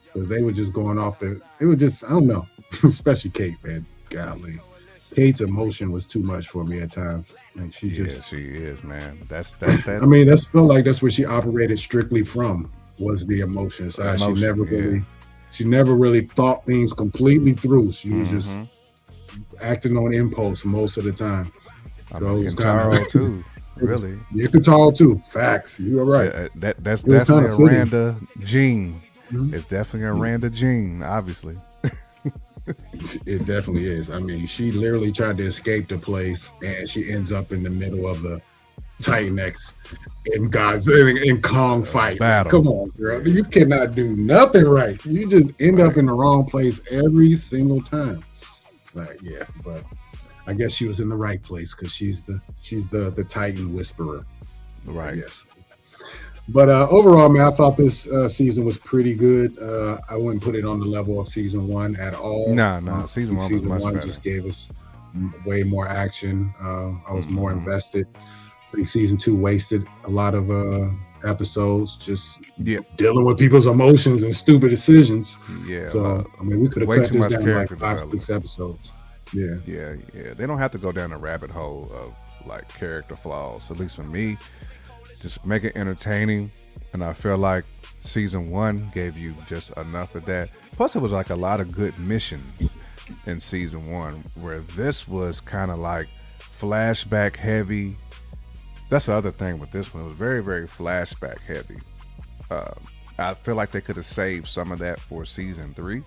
because they were just going off I don't know. Especially Kate, man. Golly. Kate's emotion was too much for me at times. Like she is, man. That's I mean, that's felt like that's where she operated strictly from, was the emotion side. She never really thought things completely through. She was just acting on impulse most of the time. So it was kind of too, really. Yeah, Katara too. Facts. You are right. That's definitely a Randa gene. It's definitely a Randa gene, obviously. It definitely is. I mean, she literally tried to escape the place, and she ends up in the middle of the Titan X in Kong fight. Battle. Come on, girl. You cannot do nothing right. You just end up in the wrong place every single time. It's like, yeah, but I guess she was in the right place because she's the Titan Whisperer. Right. Yes. But overall, man, I thought this season was pretty good. I wouldn't put it on the level of season 1 at all. No. Season 1 was much better. Just gave us way more action. I was more invested. I think season 2 wasted a lot of episodes just dealing with people's emotions and stupid decisions. Yeah. So, I mean, we could have cut this down to like 5 or 6 episodes. Yeah. Yeah. They don't have to go down a rabbit hole of like character flaws. At least for me. Just make it entertaining, and I feel like season 1 gave you just enough of that. Plus, it was like a lot of good missions in season 1, where this was kind of like flashback heavy. That's the other thing with this one. It was very, very flashback heavy. I feel like they could have saved some of that for season 3.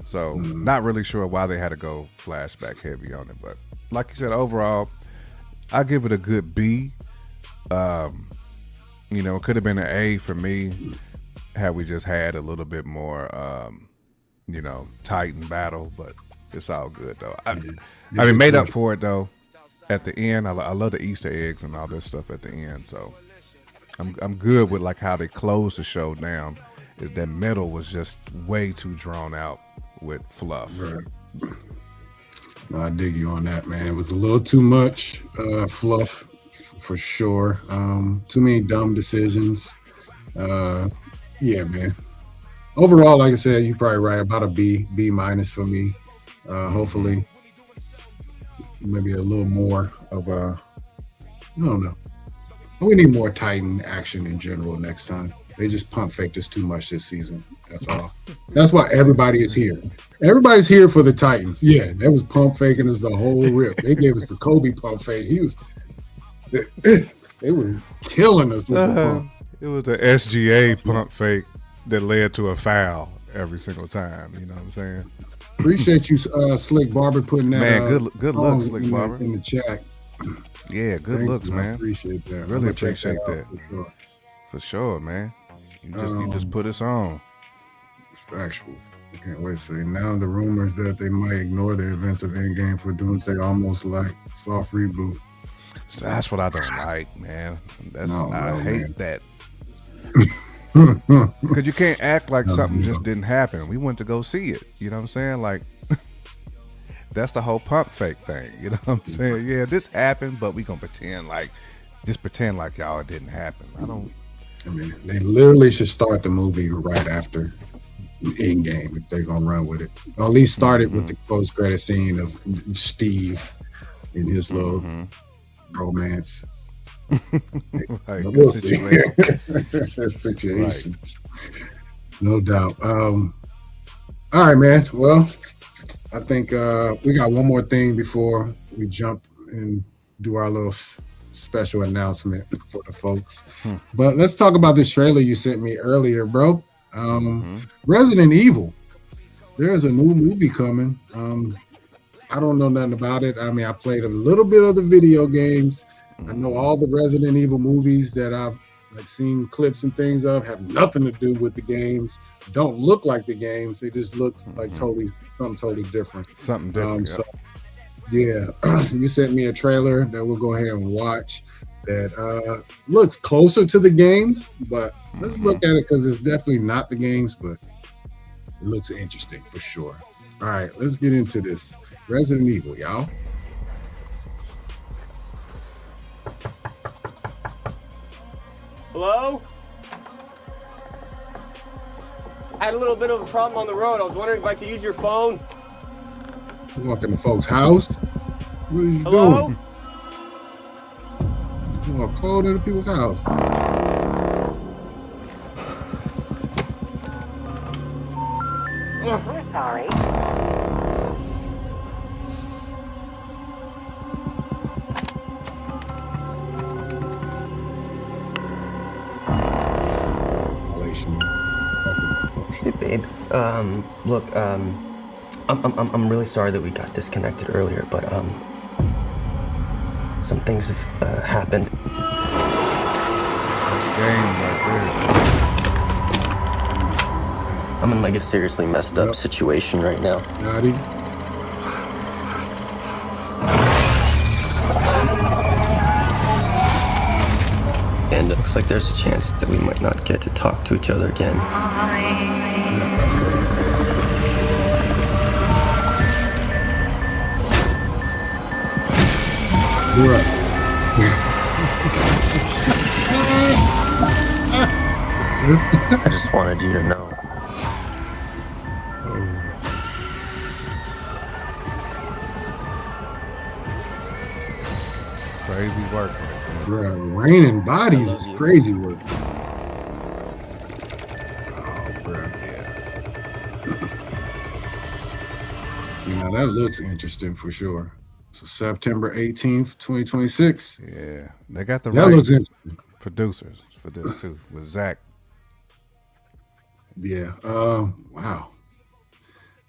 So not really sure why they had to go flashback heavy on it, but like you said, overall, I give it a good B. It could have been an A for me had we just had a little bit more, Titan battle, but it's all good though. I mean, made up for it though. At the end, I love the Easter eggs and all this stuff at the end, so I'm good with like how they closed the show down. That middle was just way too drawn out with fluff. Right. I dig you on that, man. It was a little too much fluff for sure. Too many dumb decisions. Yeah, man. Overall, like I said, you're probably right. About a B minus for me. Hopefully, maybe a little more of I don't know. We need more Titan action in general next time. They just pump faked us too much this season. That's all. That's why everybody is here. Everybody's here for the Titans. Yeah, that was pump faking us the whole rip. They gave us the Kobe pump fake. They was killing us with the pump. It was the SGA pump fake that led to a foul every single time. You know what I'm saying? Appreciate you, Slick Barber, putting that. Man, good looks, Slick Barber, in the chat. Yeah, good looks, man. I appreciate that. Really appreciate that. For sure. For sure, man. You just put us on. Factual. I can't wait to say. Now the rumors that they might ignore the events of Endgame for Doomsday, almost like soft reboot. So that's what I don't like, man. I hate that. Because you can't act like something just didn't happen. We went to go see it. You know what I'm saying? Like, that's the whole pump fake thing. You know what I'm saying? Yeah, this happened, but we gonna pretend like y'all it didn't happen. I mean, they literally should start the movie right after Endgame if they're gonna run with it. Or at least start it with the post-credit scene of Steve in his little romance. Like, we'll see. Situation. Right. No doubt. All right, man. Well, I think we got one more thing before we jump and do our little special announcement for the folks. But let's talk about this trailer you sent me earlier, bro. Resident Evil. There's a new movie coming. I don't know nothing about it. I mean, I played a little bit of the video games. I know all the Resident Evil movies that I've seen clips and things of have nothing to do with the games. Don't look like the games. They just look like something totally different. Something different. So, yeah, you sent me a trailer that we'll go ahead and watch that looks closer to the games, but let's look at it because it's definitely not the games, but it looks interesting for sure. All right, let's get into this. Resident Evil, y'all. Hello? I had a little bit of a problem on the road. I was wondering if I could use your phone. You walk into folks' house? What are you Hello? doing? You walk cold into people's house. Yes, we're sorry. Hey, babe. Look, I'm really sorry that we got disconnected earlier, but some things have happened. That's game right there. I'm in like a seriously messed up situation right now. Naughty. And it looks like there's a chance that we might not get to talk to each other again. You're right. I just wanted you to know. Crazy work. Bruh, raining bodies is crazy work. Oh, bruh. Yeah, that looks interesting for sure. So September 18th, 2026. Yeah, they got the That right looks interesting. producers for this too, with Zach. Yeah. Wow.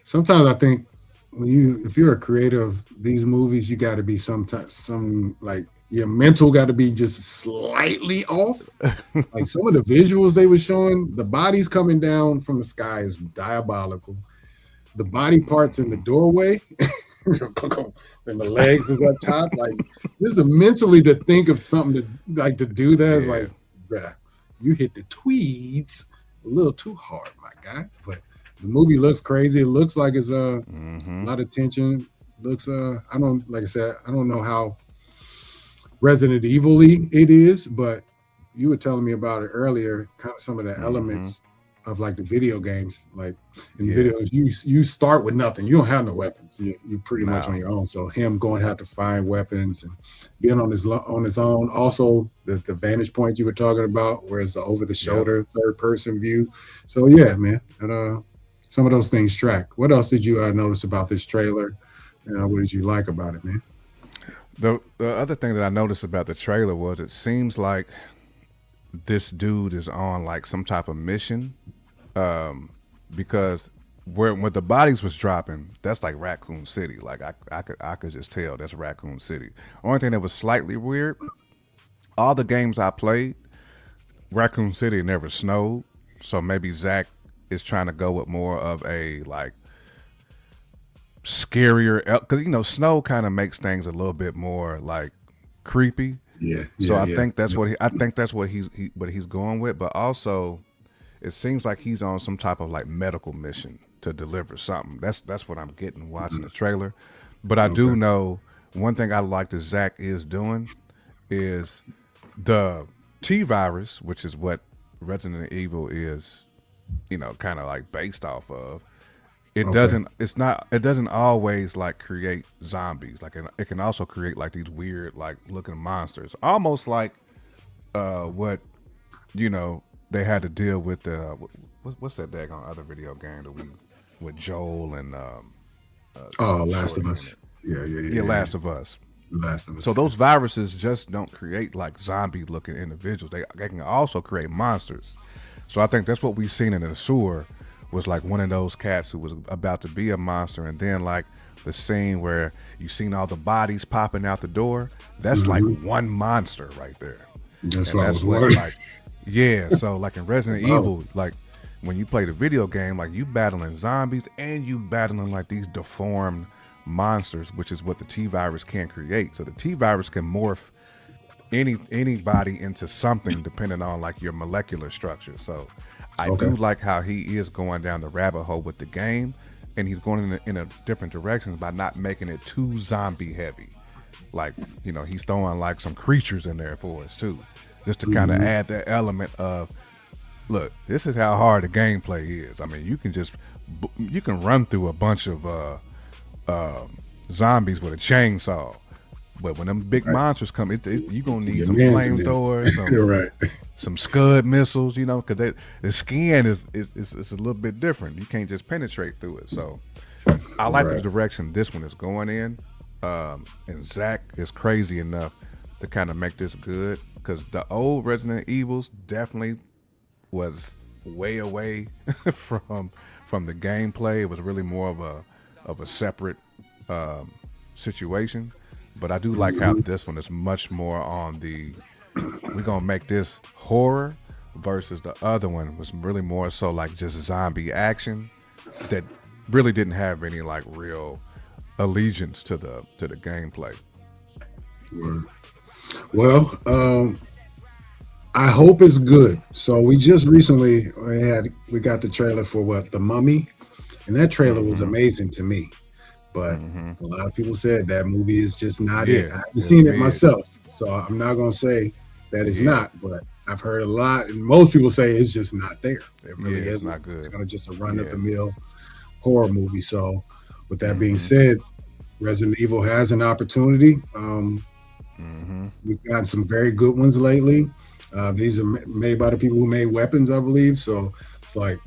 Sometimes I think if you're a creator of these movies, you got to be your mental got to be just slightly off. Like some of the visuals they were showing, the bodies coming down from the sky is diabolical. The body parts in the doorway and the legs is up top. Like just mentally to think of something to do that is like, bruh, you hit the tweeds a little too hard, my guy. But the movie looks crazy. It looks like it's a lot of tension. Looks I don't know how Resident Evil-y it is, but you were telling me about it earlier, kind of some of the elements of like the video games. Like in videos, you start with nothing. You don't have no weapons. You're pretty much on your own. So him going to have to find weapons and being on his own. Also, the vantage point you were talking about, where it's the over-the-shoulder third-person view. So yeah, man. And some of those things track. What else did you notice about this trailer? What did you like about it, man? The other thing that I noticed about the trailer was it seems like this dude is on like some type of mission, because when the bodies was dropping, that's like Raccoon City. Like I could just tell that's Raccoon City. Only thing that was slightly weird, all the games I played, Raccoon City never snowed, so maybe Zach is trying to go with more of a like scarier, because snow kind of makes things a little bit more like creepy. So I think that's what he's going with. But also, it seems like he's on some type of like medical mission to deliver something. That's what I'm getting watching the trailer. But I do know one thing I like that Zach is doing is the T virus, which is what Resident Evil is, kind of like based off of. It doesn't always like create zombies. Like it can also create like these weird like looking monsters, almost like what they had to deal with. What's that daggone other video game that with Joel and Last of Us. Yeah, Last of Us. Last of Us. So those viruses just don't create like zombie looking individuals. They can also create monsters. So I think that's what we've seen in the sewer. Was like one of those cats who was about to be a monster, and then like the scene where you seen all the bodies popping out the door. That's like one monster right there. That's what I was wondering. So like in Resident Evil, like when you play the video game, like you battling zombies and you battling like these deformed monsters, which is what the T virus can create. So the T virus can morph anybody into something depending on like your molecular structure. So I do like how he is going down the rabbit hole with the game, and he's going in a different direction by not making it too zombie heavy. Like, he's throwing like some creatures in there for us too, just to kind of add that element of, look, this is how hard the gameplay is. I mean, you can run through a bunch of zombies with a chainsaw. But when them big monsters come, you're going to need some flamethrowers, some Scud missiles, because the skin is a little bit different. You can't just penetrate through it. So I like the direction this one is going in. And Zach is crazy enough to kind of make this good, because the old Resident Evils definitely was way away from the gameplay. It was really more of a separate situation. But I do like how this one is much more on we're going to make this horror, versus the other one was really more so like just zombie action that really didn't have any like real allegiance to the gameplay. Well, I hope it's good. So we just recently we got the trailer for The Mummy, and that trailer was amazing to me. But a lot of people said that movie is just not it. I haven't seen it myself, so I'm not going to say that it's not, but I've heard a lot, and most people say it's just not there. It really is not good. It's kind of just a run-of-the-mill horror movie. So with that being said, Resident Evil has an opportunity. We've gotten some very good ones lately. These are made by the people who made weapons, I believe. So it's like,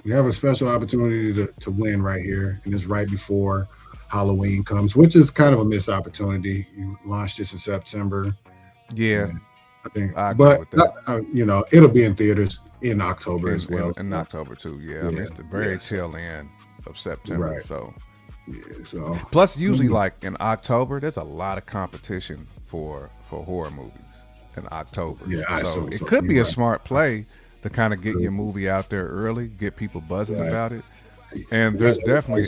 we have a special opportunity to win right here, and it's right before Halloween comes, which is kind of a missed opportunity. You launched this in September. Yeah, I think, I agree with that. It'll be in theaters in October as well. In October too. Yeah, I mean, it's the very tail end of September. Right. So so plus usually like in October, there's a lot of competition for horror movies in October. Yeah, so it could be a smart play to kind of get your movie out there early, get people buzzing about it. And there's definitely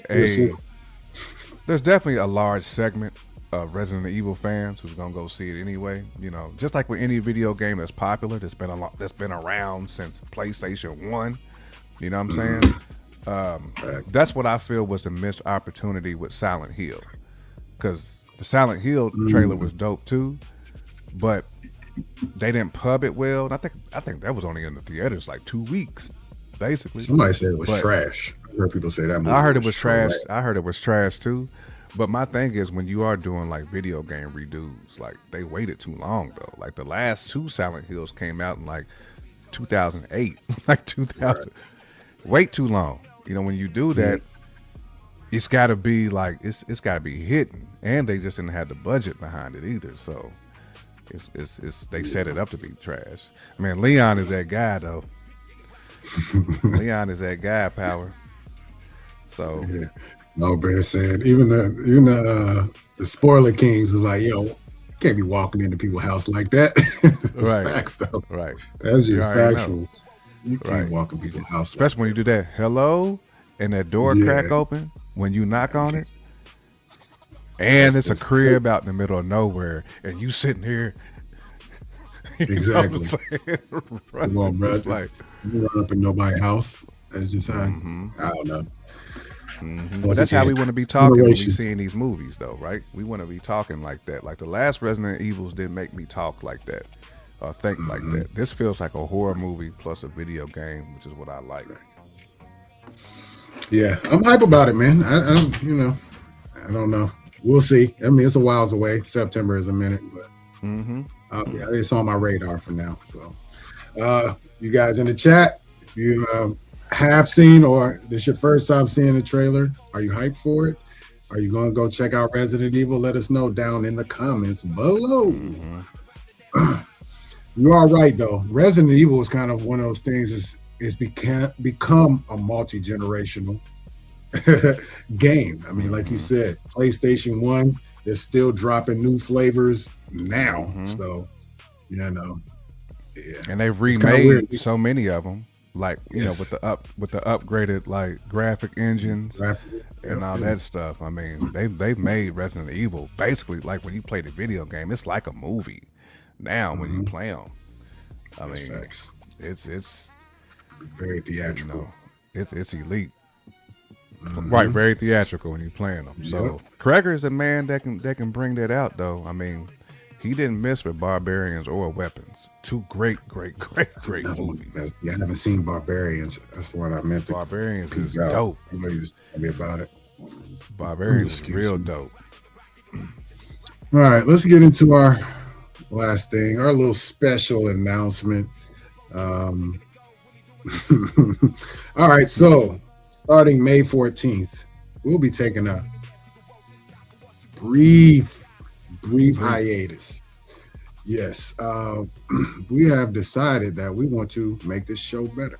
a large segment of Resident Evil fans who's gonna go see it anyway. Just like with any video game that's popular, that's been around since PlayStation 1. You know what I'm saying? That's what I feel was a missed opportunity with Silent Hill, because the Silent Hill trailer was dope too, but they didn't pub it well. And I think that was only in the theaters like 2 weeks, basically. Somebody said it was trash. I heard people say that movie. I heard it was trash. I heard it was trash too. But my thing is, when you are doing like video game redos, like they waited too long though. Like the last 2 Silent Hills came out in like 2008, like 2000. Wait too long. When you do that, it's got to be like it's got to be hidden, and they just didn't have the budget behind it either. So it's they set it up to be trash. I mean, Leon is that guy though. Leon is that guy, power. So yeah. No, Bear said even the spoiler kings was like, yo, you can't be walking into people's house like that. Right. Facts though. Right. That's your factuals. You can't Right. walk in people's house. Especially like when you do that hello and that door crack open when you knock on it. And it's a crib out in the middle of nowhere and you sitting here. Exactly. Right. Come on, bro. Like, you run up in nobody's house. That's just how I don't know. But that's how we want to be talking when we seeing these movies, though, right? We want to be talking like that. Like the last Resident Evils didn't make me talk like that or think like that. This feels like a horror movie plus a video game, which is what I like. Yeah, I'm hype about it, man. I don't know. We'll see. I mean, it's a whiles away. September is a minute, but it's on my radar for now. So, you guys in the chat, if you have seen or this is your first time seeing the trailer, are you hyped for it? Are you going to go check out Resident Evil? Let us know down in the comments below. You are right, though. Resident Evil is kind of one of those things. It's become a multi-generational game. I mean, like you said, PlayStation 1, they're still dropping new flavors now. So, yeah. And they've remade so many of them, like you know, with the upgraded like graphic engines and all that stuff. I mean, they've made Resident Evil basically like when you play the video game, it's like a movie now when you play them. I mean, it's very theatrical. You know, it's elite. Right, very theatrical when you're playing them. So Kreger's a man that can bring that out, though. I mean, he didn't miss with Barbarians or Weapons. Two great movies. Yeah, I haven't seen Barbarians. That's what I meant. Barbarians is dope. You know, you just tell me about it. Barbarians is real dope. All right, let's get into our last thing, our little special announcement. All right, so starting May 14th, we'll be taking a brief hiatus. Yes, we have decided that we want to make this show better.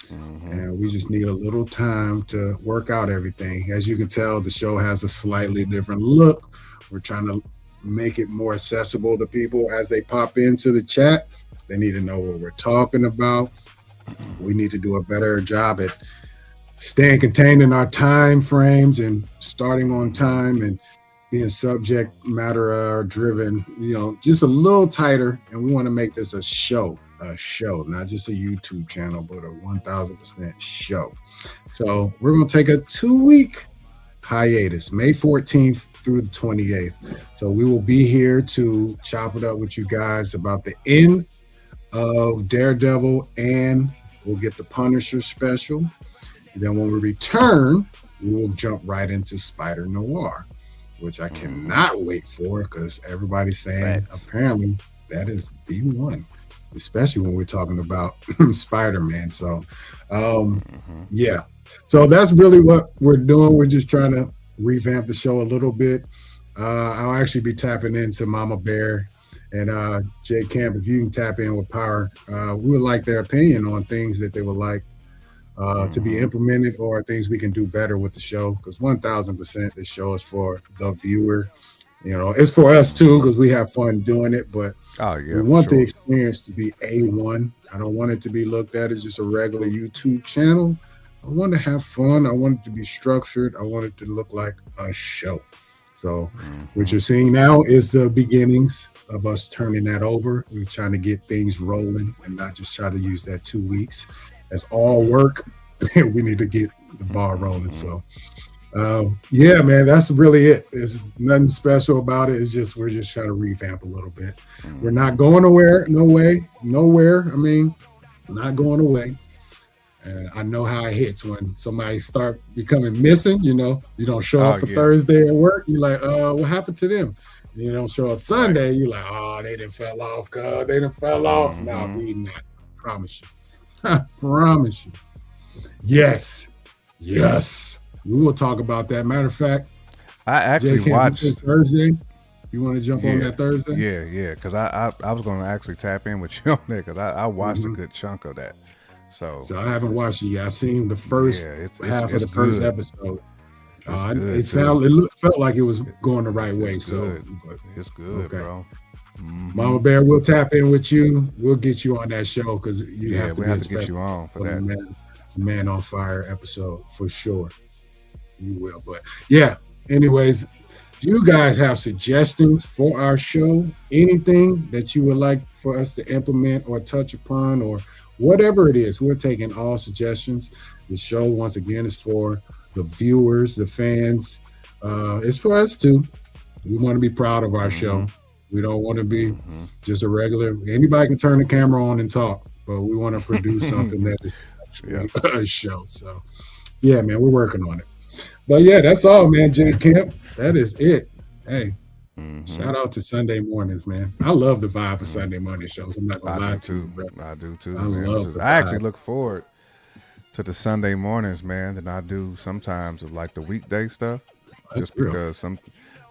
And we just need a little time to work out everything. As you can tell, the show has a slightly different look. We're trying to make it more accessible to people as they pop into the chat. They need to know what we're talking about. We need to do a better job at staying contained in our time frames and starting on time and being subject matter driven, you know, just a little tighter. And we want to make this a show, not just a YouTube channel, but a 1000% show. So we're going to take a 2-week hiatus, May 14th through the 28th. So we will be here to chop it up with you guys about the end of Daredevil, and we'll get the Punisher special. And then when we return, we will jump right into Spider Noir, which I cannot wait for because everybody's saying apparently that is the one, especially when we're talking about Spider-Man. So, yeah. So that's really what we're doing. We're just trying to revamp the show a little bit. I'll actually be tapping into Mama Bear and Jay Camp. If you can tap in with Power, we would like their opinion on things that they would like to be implemented or things we can do better with the show, because 1000% this show is for the viewer. You know, it's for us too because we have fun doing it, but we want the experience to be A1. I don't want it to be looked at as just a regular YouTube channel. I want to have fun. I want it to be structured. I want it to look like a show. So what you're seeing now is the beginnings of us turning that over. We're trying to get things rolling and not just try to use that 2 weeks as all work. We need to get the ball rolling. So yeah, man, that's really it. There's nothing special about it. It's just we're just trying to revamp a little bit. We're not going nowhere. Nowhere. I mean, not going away. And I know how it hits when somebody start becoming missing. You know, you don't show up for Thursday at work. You're like, what happened to them? You don't show up Sunday. You're like, oh, they done fell off. God, they done fell off. No, we not. I promise you. I promise you. Yes. we will talk about that. Matter of fact, I actually watched Thursday. You want to jump on that Thursday? Yeah. Because I was going to actually tap in with you on that because I watched a good chunk of that. So I haven't watched it yet. I've seen the first half of the first episode. It felt like it was going the right way. Good. So it's good, bro. Mm-hmm. Mama Bear, we'll tap in with you. We'll get you on that show because we have to get you on for that Man on Fire episode for sure. You will, but yeah. Anyways, if you guys have suggestions for our show, anything that you would like for us to implement or touch upon, or whatever it is, we're taking all suggestions. The show, once again, is for the viewers, the fans. It's for us too. We want to be proud of our show. We don't want to be just a regular. Anybody can turn the camera on and talk, but we want to produce something that is actually a show. So, yeah, man, we're working on it. But yeah, that's all, man. J Camp, that is it. Hey, shout out to Sunday mornings, man. I love the vibe of Sunday morning shows. I'm not gonna lie to you, bro. I do too. I actually look forward to the Sunday mornings, man, than I do sometimes of like the weekday stuff. Just because some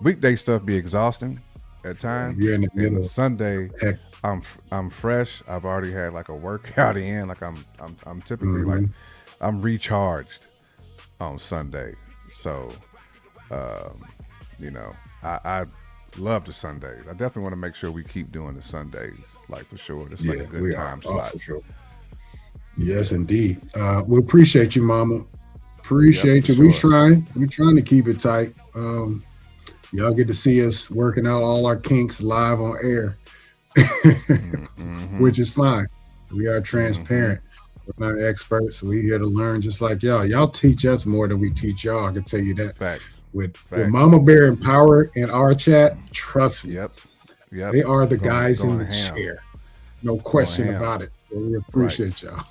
weekday stuff be exhausting at times. You're in the middle. Sunday, I'm fresh. I've already had like a workout in. Like I'm typically like I'm recharged on Sunday. So, I love the Sundays. I definitely want to make sure we keep doing the Sundays, like for sure. It's like a good time slot. For sure. Yes, indeed. We appreciate you, Mama. Appreciate you. Sure. We're trying to keep it tight. Y'all get to see us working out all our kinks live on air, which is fine. We are transparent. We're not experts. We're here to learn just like y'all. Y'all teach us more than we teach y'all. I can tell you that. Facts. With Mama Bear and Power in our chat, trust me. Yep. They are the guys in the chair. No question about it. So we appreciate y'all.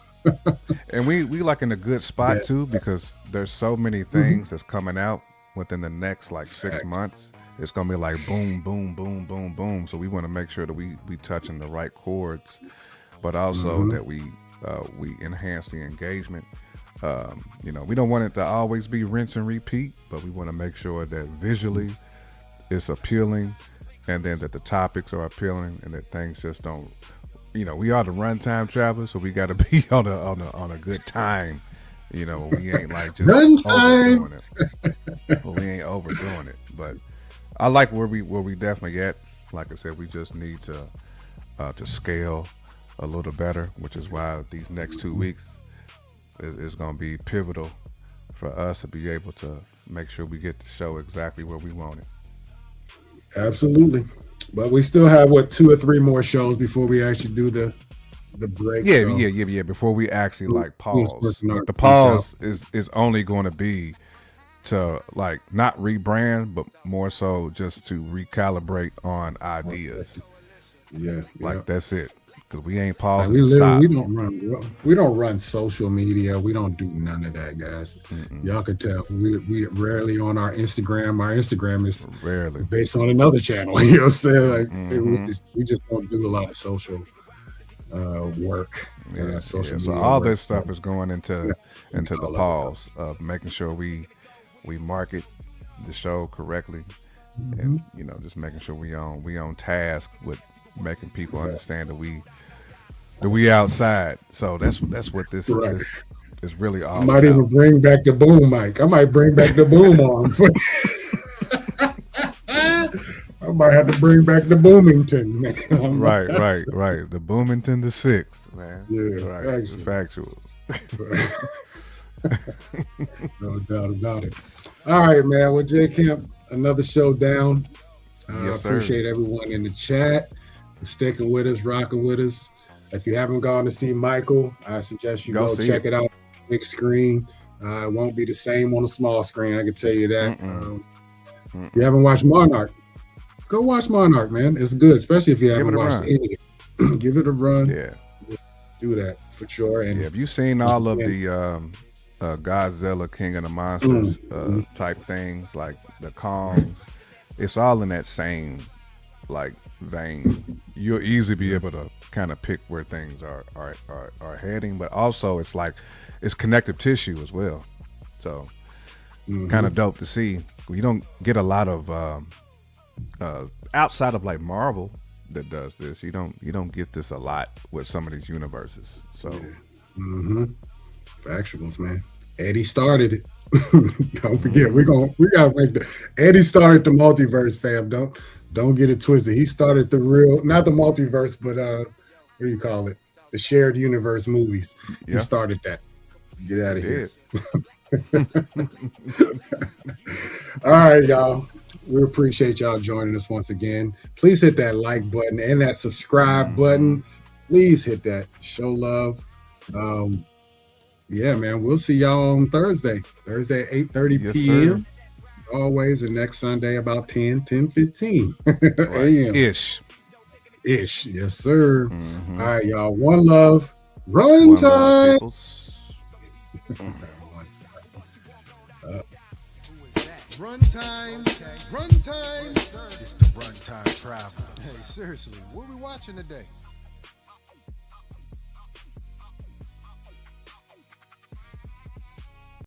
And we like in a good spot too, because there's so many things that's coming out within the next like 6 months. It's gonna be like boom, boom, boom, boom, boom. So we want to make sure that we touching the right chords, but also that we enhance the engagement. We don't want it to always be rinse and repeat, but we want to make sure that visually it's appealing, and then that the topics are appealing, and that things just don't. We are the runtime travelers, so we got to be on a good time. We ain't like just overdoing it. Well, we ain't overdoing it, but I like where we definitely at. Like I said, we just need to scale a little better, which is why these next 2 weeks is going to be pivotal for us to be able to make sure we get the show exactly where we want it. Absolutely. But we still have 2 or 3 more shows before we actually do the break. Yeah. Before we actually like pause. But the pause is only going to be to like not rebrand, but more so just to recalibrate on ideas. Yeah. That's it. Because we ain't pausing. We don't run social media. We don't do none of that, guys. Y'all can tell we rarely on our Instagram. Our Instagram is rarely based on another channel. You know what I'm saying? Like we just don't do a lot of social work. Social media. So all this stuff is going into the pause of making sure we market the show correctly, and just making sure we on task with making people understand that we outside. So that's what this is really all. I might even bring back the boom mic. I might bring back the boom arm. I might have to bring back the Boomington. Right. The Boomington the 6th, man. Yeah, factual. No doubt about it. All right, man. Well, J Camp, another show down. Yes, sir. Appreciate everyone in the chat sticking with us, rocking with us. If you haven't gone to see Michael, I suggest you go check it out. Big screen. It won't be the same on the small screen. I can tell you that. If you haven't watched Monarch, go watch Monarch, man. It's good, especially if you haven't watched any. Give it a run. Yeah, do that for sure. And have you seen all of the Godzilla King of the Monsters type things, like the Kongs? It's all in that same like vein. You'll easily be able to kind of pick where things are heading, but also it's like it's connective tissue as well. So kind of dope to see. You don't get a lot of outside of like Marvel that does this. You don't get this a lot with some of these universes. So, Factuals, man. Eddie started it. Don't forget, we gotta make Eddie started the multiverse, fam. Don't get it twisted. He started not the multiverse, but what do you call it? The shared universe movies. Yeah. He started that. Get out of here. All right, y'all. We appreciate y'all joining us once again. Please hit that like button and that subscribe button. Please hit that. Show love. Yeah, man. We'll see y'all on Thursday at 8:30 p.m. Sir. Always, and next Sunday about 10:15 a.m. Ish. Yes, sir. All right, y'all. One love. Run time. Run time. Run time. It's the Runtime Travelers. Hey, seriously, what are we watching today?